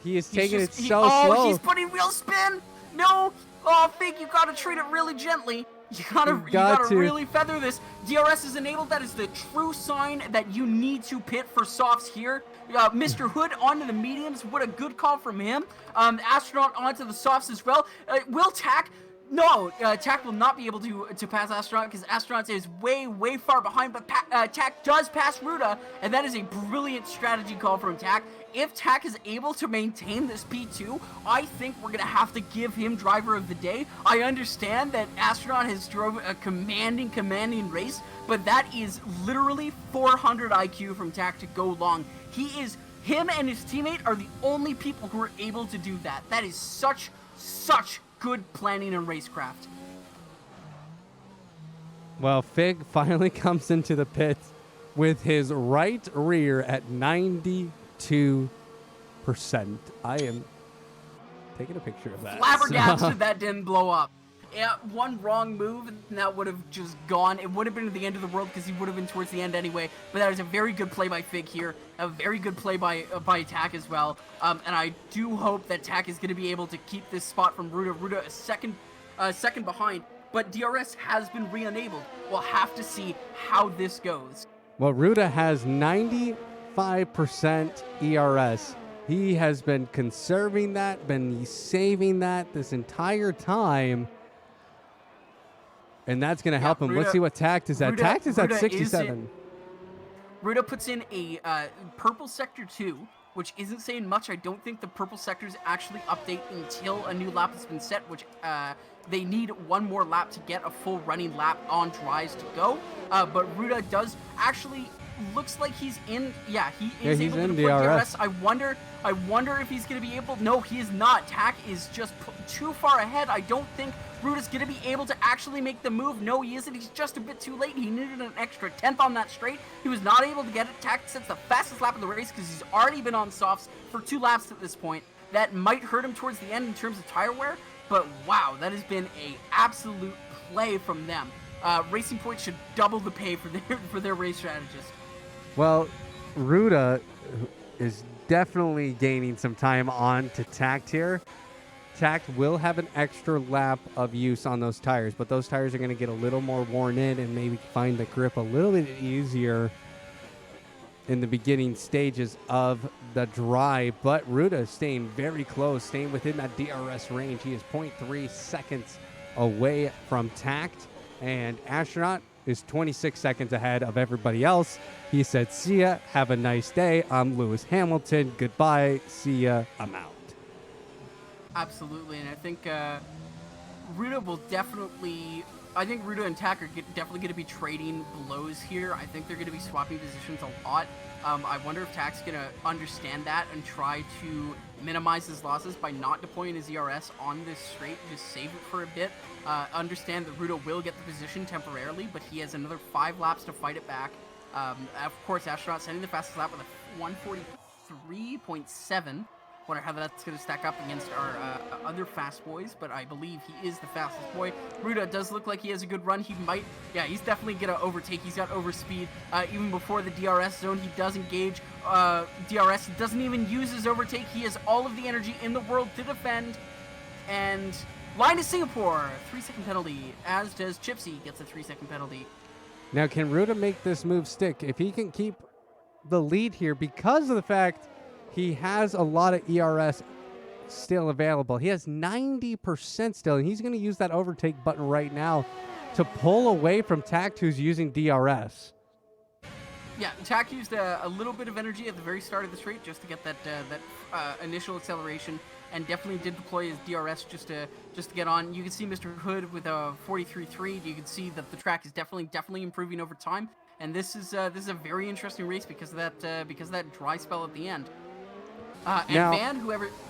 He is taking it so slow. Oh, he's putting wheel spin. No. Oh, Fig, you got to treat it really gently. You gotta really feather this. DRS is enabled. That is the true sign that you need to pit for softs here. Mr. Hood onto the mediums. What a good call from him. Astronaut onto the softs as well. Will Tack... No, Tack will not be able to pass Astronaut because Astronaut is way, way far behind, but Tack does pass Ruta, and that is a brilliant strategy call from Tack. If Tack is able to maintain this P2, I think we're going to have to give him driver of the day. I understand that Astronaut has drove a commanding race, but that is literally 400 IQ from Tack to go long. Him and his teammate are the only people who are able to do that. That is such good planning and racecraft. Well, Fig finally comes into the pit with his right rear at 92%. I am taking a picture of that. Flabbergasted that didn't blow up. Yeah, one wrong move and that would have just gone. It would have been the end of the world because he would have been towards the end anyway. But that is a very good play by Fig here. A very good play by Tack as well. And I do hope that Tack is going to be able to keep this spot from Ruta. Ruta a second behind. But DRS has been re-enabled. We'll have to see how this goes. Well, Ruta has 95% ERS. He has been conserving that, been saving that this entire time. And that's going to help him. Ruta, let's see what Tact is at. Tact is at 67. Ruta puts in a purple sector 2, which isn't saying much. I don't think the purple sectors actually update until a new lap has been set, which they need one more lap to get a full running lap on dries to go. But Ruta does actually looks like he's in. Yeah, he is able to deploy DRS. I wonder if he's going to be able. No, he is not. Tack is just too far ahead. I don't think Ruta's going to be able to actually make the move. No, he isn't. He's just a bit too late. He needed an extra 10th on that straight. He was not able to get it. Tack sets the fastest lap of the race because he's already been on softs for 2 laps at this point. that might hurt him towards the end in terms of tire wear. But wow, that has been a absolute play from them. Racing Point should double the pay for their race strategist. Well, Ruda is definitely gaining some time on to Tact here. Tact will have an extra lap of use on those tires, but those tires are going to get a little more worn in and maybe find the grip a little bit easier in the beginning stages of the dry. But Ruda is staying very close, staying within that DRS range. He is 0.3 seconds away from Tact, and Astronaut is 26 seconds ahead of everybody else. He said, see ya, have a nice day. I'm Lewis Hamilton. Goodbye. See ya. I'm out. Absolutely, and I think Ruda will definitely. I think Ruda and Tack are definitely going to be trading blows here. I think they're going to be swapping positions a lot. I wonder if Tack's going to understand that and try to minimize his losses by not deploying his ERS on this straight, just save it for a bit. Understand that Ruda will get the position temporarily, but he has another 5 laps to fight it back. Of course, Astronaut sending the fastest lap with a 143.7. Wonder how that's going to stack up against our other fast boys, but I believe he is the fastest boy. Ruda does look like he has a good run. He might, yeah, he's definitely going to overtake. He's got overspeed. Even before the DRS zone, he does engage DRS. He doesn't even use his overtake. He has all of the energy in the world to defend. And line to Singapore, 3-second penalty, as does Chipsy, gets a 3-second penalty. Now, can Ruda make this move stick? If he can keep the lead here because of the fact he has a lot of ERS still available. He has 90% still, and he's going to use that overtake button right now to pull away from Tact, who's using DRS. Yeah, Tack used a little bit of energy at the very start of the straight just to get that initial acceleration, and definitely did deploy his DRS just to get on. You can see Mr. Hood with a 43.3. You can see that the track is definitely improving over time, and this is a very interesting race because of that dry spell at the end. And now,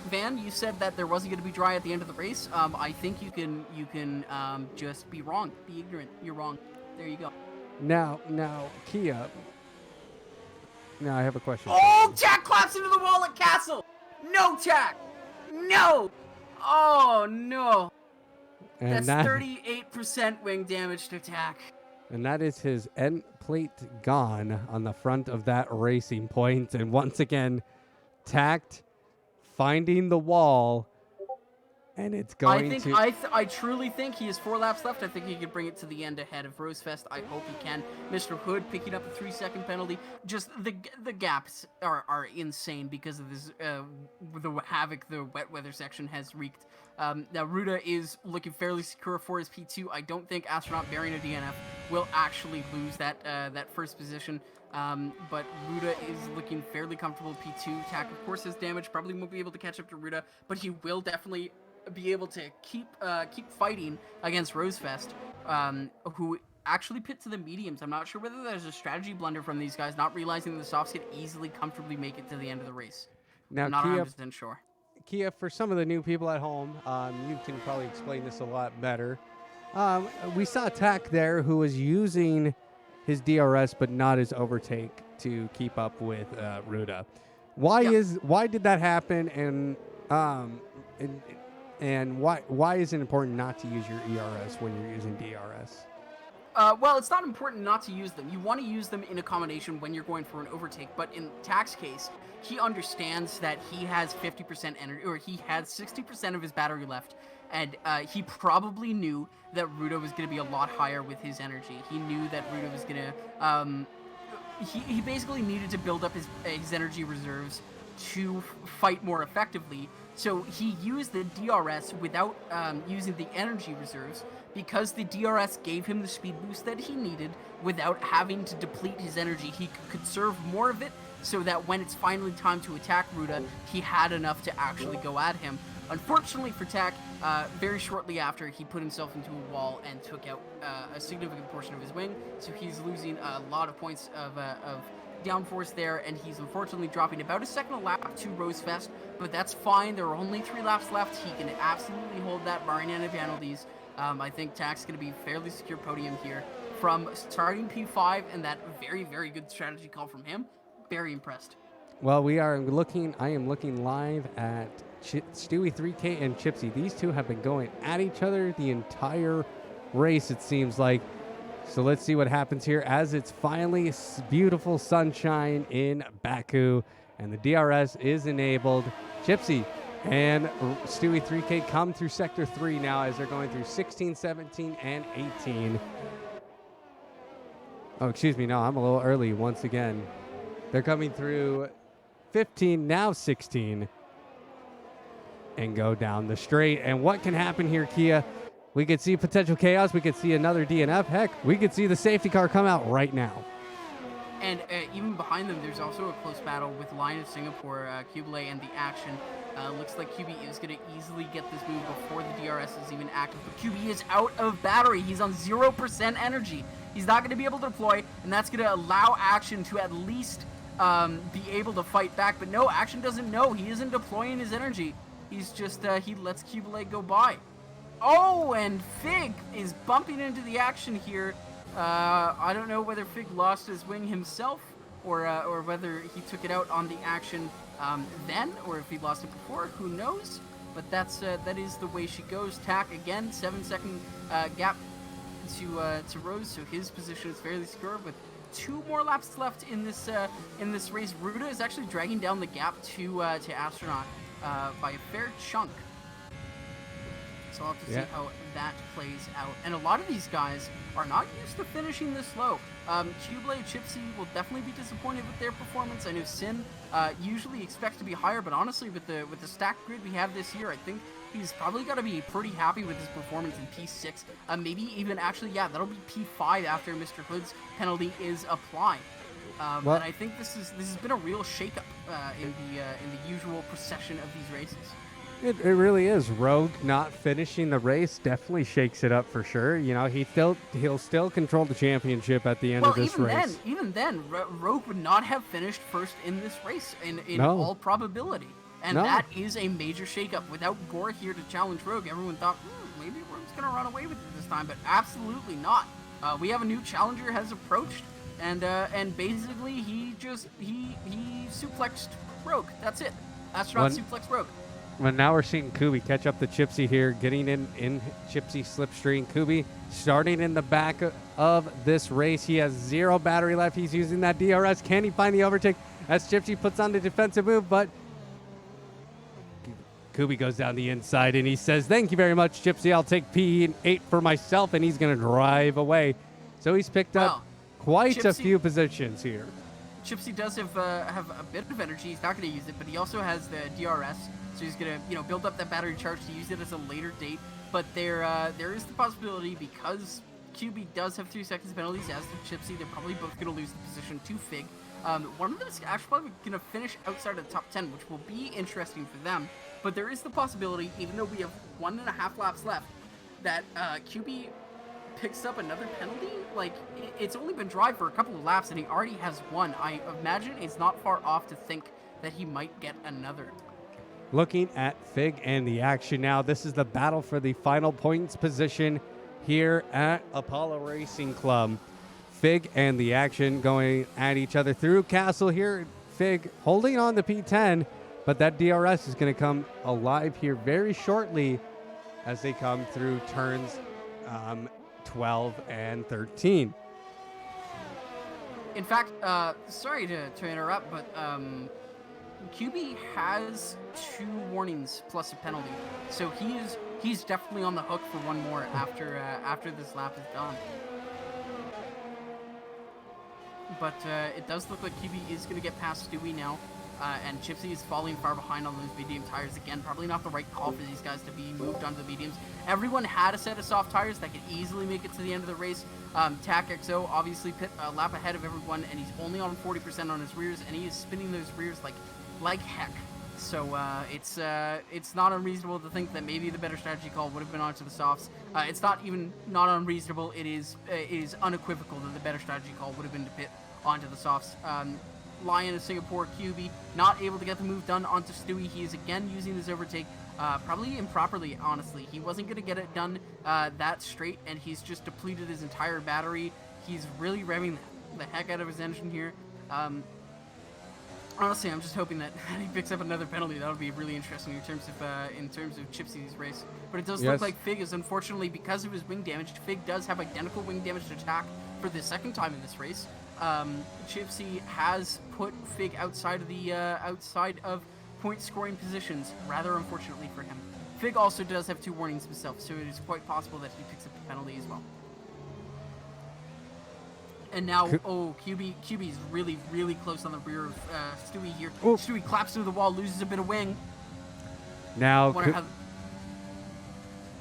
Van, you said that there wasn't going to be dry at the end of the race. I think you can just be wrong, be ignorant. You're wrong. There you go. Now, Kia. Now I have a question. Oh, Tack claps into the wall at Castle. No, Tack. No. Oh no. And That's 38% wing damage to Tack. And that is his end plate gone on the front of that Racing Point. And once again, Tact finding the wall, and it's going I truly think he has 4 laps left. I think he could bring it to the end ahead of Rosefest. I hope he can. Mr. Hood picking up a 3-second penalty. Just the gaps are insane because of this the havoc the wet weather section has wreaked. Now Ruda is looking fairly secure for his P2. I don't think Astronaut bearing a DNF will actually lose that first position. But Ruda is looking fairly comfortable P2. Tack, of course, has damage. Probably won't be able to catch up to Ruda, but he will definitely be able to keep fighting against Rosefest, who actually pit to the mediums. I'm not sure whether there's a strategy blunder from these guys, not realizing the softs could easily, comfortably make it to the end of the race. Now, I'm not 100% sure. Kia, for some of the new people at home, you can probably explain this a lot better. We saw Tack there who was using his DRS but not his overtake to keep up with Ruda. Why did that happen, and why is it important not to use your ERS when you're using DRS? Well, it's not important not to use them. You want to use them in a combination when you're going for an overtake, but in Tack's case, he understands that he has 50% energy, or he had 60% of his battery left, and he probably knew that Ruda was going to be a lot higher with his energy. He knew that Ruda was going to... He basically needed to build up his energy reserves to fight more effectively, so he used the DRS without using the energy reserves, because the DRS gave him the speed boost that he needed without having to deplete his energy. He could conserve more of it so that when it's finally time to attack Ruda, he had enough to actually go at him. Unfortunately for Tack, very shortly after, he put himself into a wall and took out a significant portion of his wing, so he's losing a lot of points of downforce there, and he's unfortunately dropping about a second a lap to Rosefest, but that's fine. There are only 3 laps left. He can absolutely hold that, barring any penalties. I think Tack's going to be fairly secure podium here from starting P5, and that very, very good strategy call from him. Very impressed. Well, I am looking live at Stewie 3K and Chipsy. These two have been going at each other the entire race, it seems like. So let's see what happens here as it's finally beautiful sunshine in Baku and the DRS is enabled. Chipsy and Stewie 3K come through Sector 3 now as they're going through 16, 17, and 18. Oh, excuse me. No, I'm a little early once again. They're coming through 15, now 16, and go down the straight. And what can happen here, Kia? We could see potential chaos. We could see another DNF. Heck, we could see the safety car come out right now. And even behind them, there's also a close battle with Lion of Singapore, Kubelay, and the action. Looks like QB is going to easily get this move before the DRS is even active. But QB is out of battery. He's on 0% energy. He's not going to be able to deploy, and that's going to allow Action to at least be able to fight back. But no, Action doesn't know. He isn't deploying his energy. He's just, he lets Kubelay go by. Oh, and Fig is bumping into the action here. I don't know whether Fig lost his wing himself or whether he took it out on the action then, or if he lost it before. Who knows? But that is the way she goes. Tack again, 7-second gap to Rose, so his position is fairly secure with 2 more laps left in this race. Ruda is actually dragging down the gap to Astronaut by a fair chunk. So I'll have to see how that plays out. And a lot of these guys are not used to finishing this low. Cublay, Chipsy will definitely be disappointed with their performance. I know Sin usually expects to be higher, but honestly, with the stacked grid we have this year, I think he's probably got to be pretty happy with his performance in P6. Maybe even actually, that'll be P5 after Mr. Hood's penalty is applied. And I think this has been a real shakeup in the usual procession of these races. It really is. Rogue not finishing the race definitely shakes it up for sure. You know, he'll still control the championship at the end of this race. Even then, Rogue would not have finished first in this race in all probability. And that is a major shakeup. Without Gore here to challenge Rogue, everyone thought, maybe Rogue's going to run away with it this time, but absolutely not. We have a new challenger has approached, and basically he suplexed Rogue. That's it. Astronaut suplexed Rogue. Well, now we're seeing Kubi catch up to Chipsy here, getting in Chipsy slipstream. Kubi starting in the back of this race. He has 0 battery left. He's using that DRS. Can he find the overtake as Chipsy puts on the defensive move? But Kubi goes down the inside, and he says, thank you very much, Chipsy. I'll take P8 for myself, and he's going to drive away. So he's picked up quite a few positions here. Chipsy does have a bit of energy. He's not going to use it, but he also has the DRS. So he's going to, build up that battery charge to use it as a later date. But there is the possibility, because QB does have 3 seconds penalties, as does Chipsy, they're probably both going to lose the position to Fig. One of them is actually probably going to finish outside of the top 10, which will be interesting for them. But there is the possibility, even though we have 1.5 laps left, that QB picks up another penalty. Like, it's only been dry for a couple of laps, and he already has 1. I imagine it's not far off to think that he might get another. Looking at Fig and the action now. This is the battle for the final points position here at Apollo Racing Club. Fig and the action going at each other through Castle here. Fig holding on to P10, but that DRS is going to come alive here very shortly as they come through turns 12 and 13. In fact, sorry to interrupt, but QB has 2 warnings plus a penalty, so he's definitely on the hook for 1 more after this lap is done. But it does look like QB is going to get past Stewie now, and Chipsy is falling far behind on those medium tires again. Probably not the right call for these guys to be moved onto the mediums. Everyone had a set of soft tires that could easily make it to the end of the race. Tac XO obviously pit a lap ahead of everyone, and he's only on 40% on his rears, and he is spinning those rears like heck. So it's not unreasonable to think that maybe the better strategy call would have been onto the softs. It's not even not unreasonable. It is unequivocal that the better strategy call would have been to pit onto the softs. Lion of Singapore QB not able to get the move done onto Stewie. He is again using his overtake, probably improperly, honestly. He wasn't going to get it done that straight, and he's just depleted his entire battery. He's really revving the heck out of his engine here. Honestly, I'm just hoping that he picks up another penalty. That would be really interesting in terms of Chipsy's race. But it does look Yes. like Fig is, unfortunately, because of his wing damage. Fig does have identical wing damage to attack for the second time in this race. Chipsy has put Fig outside of point scoring positions, rather unfortunately for him. Fig also does have 2 warnings himself, so it is quite possible that he picks up the penalty as well. And now, QB is really, really close on the rear of Stewie here. Oh. Stewie claps into the wall, loses a bit of wing. Now, Wonder how-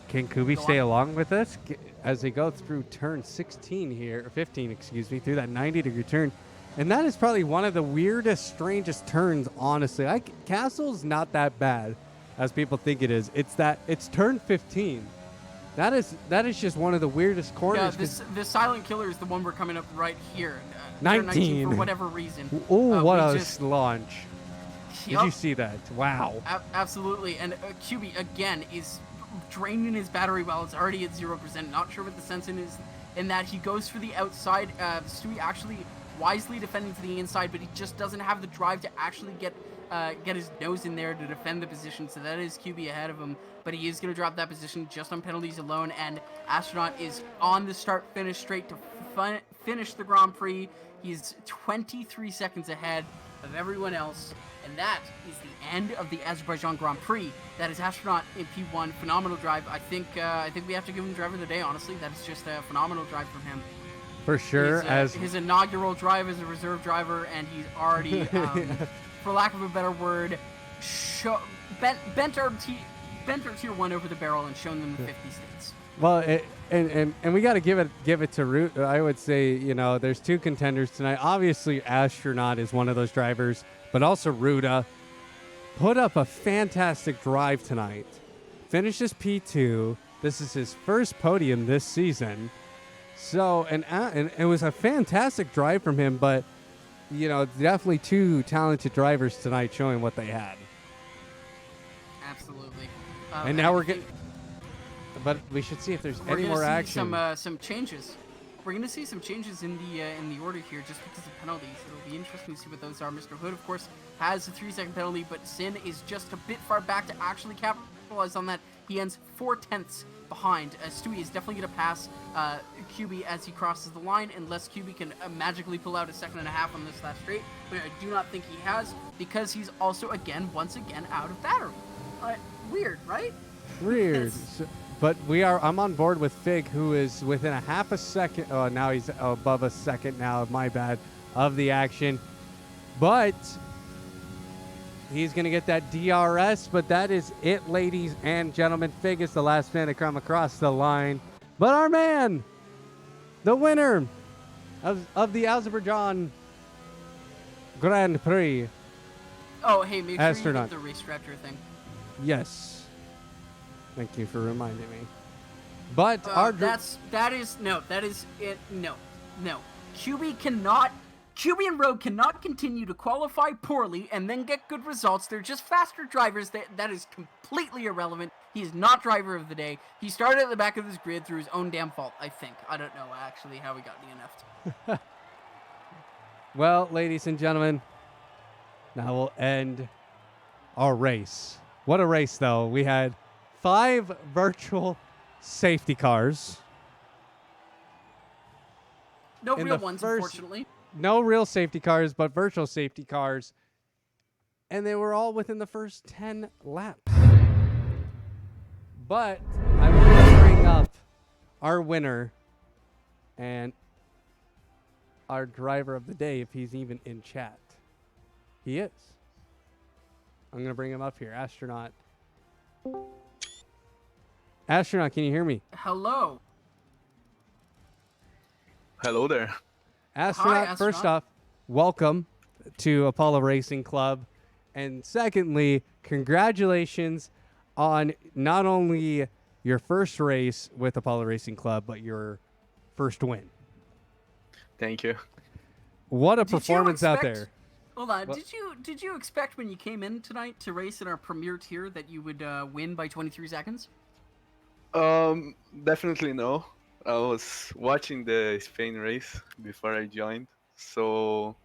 can Kubi Go stay on. along with us as they go through turn 16 here, or 15, excuse me, through that 90-degree turn? And that is probably one of the weirdest, strangest turns, honestly. Castle's not that bad, as people think it is. It's turn 15. That is just one of the weirdest Yeah, corners. this silent killer is the one we're coming up right here. 19. For whatever reason. Oh, what we a just- launch. Did Yup. you see that? Wow. Absolutely, and QB again is draining his battery while it's already at 0%. Not sure what the sense is in that he goes for the outside. Stewie actually wisely defending to the inside, but he just doesn't have the drive to actually get his nose in there to defend the position. So that is QB ahead of him, but he is going to drop that position just on penalties alone. And Astronaut is on the start-finish straight to finish the Grand Prix. He's 23 seconds ahead of everyone else. And that is the end of the Azerbaijan Grand Prix. That is Astronaut in P1. Phenomenal drive. I think we have to give him driver of the day, honestly. That is just a phenomenal drive from him. For sure. His inaugural drive as a reserve driver, and he's already, for lack of a better word, bent our tier 1 over the barrel and shown them the 50 states. Well, and we got to give it to Root. I would say, there's 2 contenders tonight. Obviously, Astronaut is one of those drivers, but also Ruda put up a fantastic drive tonight. Finishes P2. This is his first podium this season. So, and it was a fantastic drive from him, but definitely 2 talented drivers tonight showing what they had. Absolutely. And now we're getting. But we should see if there's any more action. Some changes. We're going to see some changes in the order here just because of penalties. It'll be interesting to see what those are. Mr. Hood, of course, has a 3-second penalty, but Sin is just a bit far back to actually capitalize on that. He ends 4/10 behind. Stewie is definitely going to pass QB as he crosses the line, unless QB can magically pull out a 1.5 seconds on this last straight, but I do not think he has, because he's also, once again, out of battery. Weird, right? Weird. But I'm on board with Fig, who is within a 0.5 second. Oh, now he's above a second now, my bad, of the action. But he's going to get that DRS, but that is it, ladies and gentlemen. Fig is the last man to come across the line. But our man, the winner of the Azerbaijan Grand Prix. Oh, hey, make sure Astronaut. you get the race director thing. Yes. Thank you for reminding me. But our that is it. No. QB and Rogue cannot continue to qualify poorly and then get good results. They're just faster drivers. That is completely irrelevant. He is not driver of the day. He started at the back of this grid through his own damn fault, I think. I don't know actually how he got DNF'd. Well, ladies and gentlemen, now we'll end our race. What a race, though. We had 5 virtual safety cars. No In real the ones, first- unfortunately. No real safety cars, but virtual safety cars. And they were all within the first 10 laps. But I want to bring up our winner and our driver of the day, if he's even in chat. He is. I'm going to bring him up here. Astronaut. Astronaut, can you hear me? Hello. Hello there. Astronaut, first Astronaut. off, welcome to Apollo Racing Club. And secondly, congratulations on not only your first race with Apollo Racing Club, but your first win. Thank you. What a Did you performance out expect- there. Hold on. What? Did you expect when you came in tonight to race in our premier tier that you would win by 23 seconds? Definitely no. I was watching the Spain race before I joined, so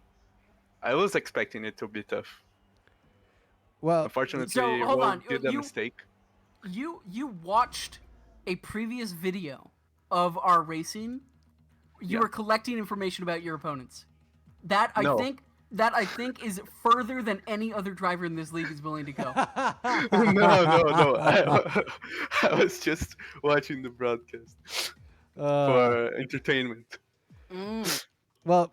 I was expecting it to be tough. Well, Unfortunately, So, hold on, Rogue did a mistake. You watched a previous video of our racing. You Yeah. were collecting information about your opponents. That I No. think is further than any other driver in this league is willing to go. No. I was just watching the broadcast for entertainment. Mm. well,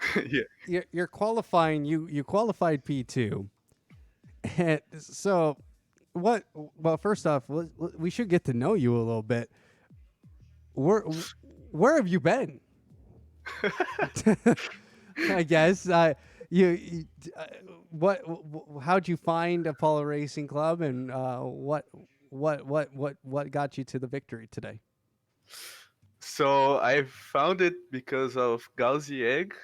Yeah. you're qualifying. You qualified P2, and so what? Well, first off, we should get to know you a little bit. Where have you been? I guess how'd you find Apollo Racing Club, and what got you to the victory today? So I found it because of Gauzy Egg.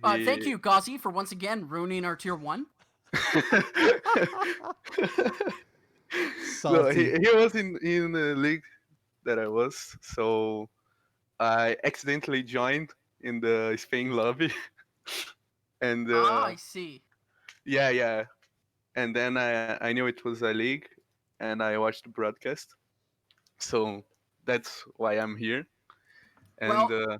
Thank you, Gauzy, for once again ruining our tier 1. No, Salty. he was in the league that I was, so I accidentally joined in the Spain lobby, and I see. yeah, and then I knew it was a league, and I watched the broadcast, so that's why I'm here, and Well,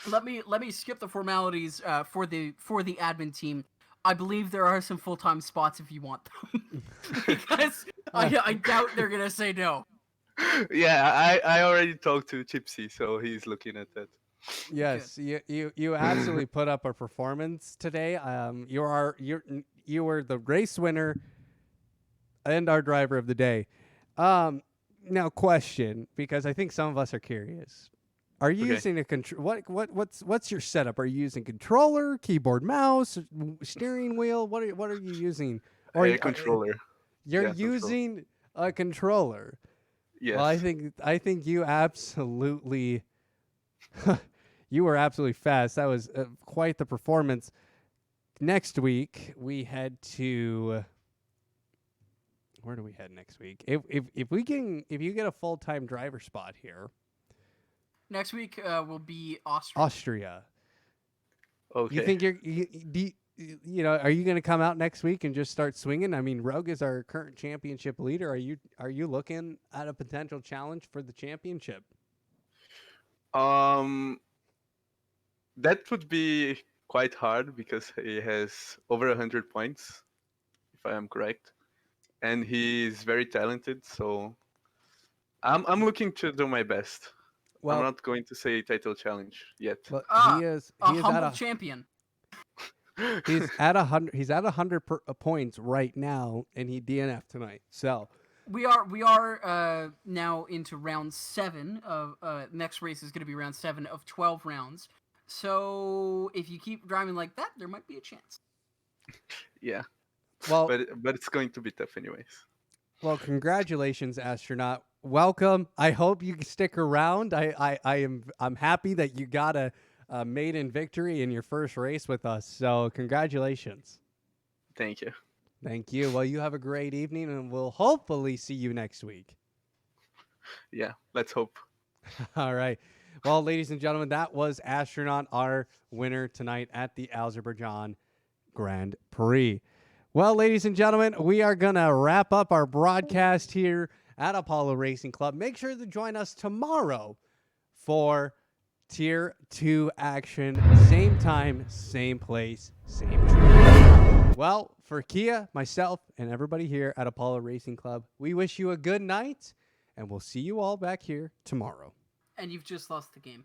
let me skip the formalities for the admin team. I believe there are some full-time spots if you want them, because I doubt they're gonna say no. yeah, I already talked to Chipsy, so he's looking at that. Yes, you absolutely put up a performance today. You were the race winner and our driver of the day. Now question, because I think some of us are curious. Are you Okay. using a control? What's your setup? Are you using controller, keyboard, mouse, steering wheel? What are you using? A controller. You're Yeah, control. using a controller. Yes. Well, I think you absolutely you were absolutely fast. That was quite the performance. Next week we head to where do we head next week? If you get a full-time driver spot here, Next week will be Austria. Austria. Okay. You think are you going to come out next week and just start swinging? I mean, Rogue is our current championship leader. Are you looking at a potential challenge for the championship? That would be quite hard because he has over 100 points, if I am correct, and he's very talented. So I'm looking to do my best. Well, I'm not going to say title challenge yet. but Ah, he is a he is humble at champion. he's at 100. He's at 100 points right now, and he DNF tonight. So We are now into round 7 of next race is going to be round 7 of 12 rounds. So if you keep driving like that, there might be a chance. Yeah, well, but it's going to be tough anyways. well, congratulations, astronaut. Welcome. I hope you stick around. I'm happy that you got a maiden victory in your first race with us. So congratulations. Thank you. Thank you. Well, you have a great evening, and we'll hopefully see you next week. Yeah, let's hope. All right. Well, ladies and gentlemen, that was Astronaut, our winner tonight at the Azerbaijan Grand Prix. Well, ladies and gentlemen, we are going to wrap up our broadcast here at Apollo Racing Club. Make sure to join us tomorrow for Tier 2 action. Same time, same place, same track. Well, for Kia, myself, and everybody here at Apollo Racing Club, we wish you a good night, and we'll see you all back here tomorrow. And you've just lost the game.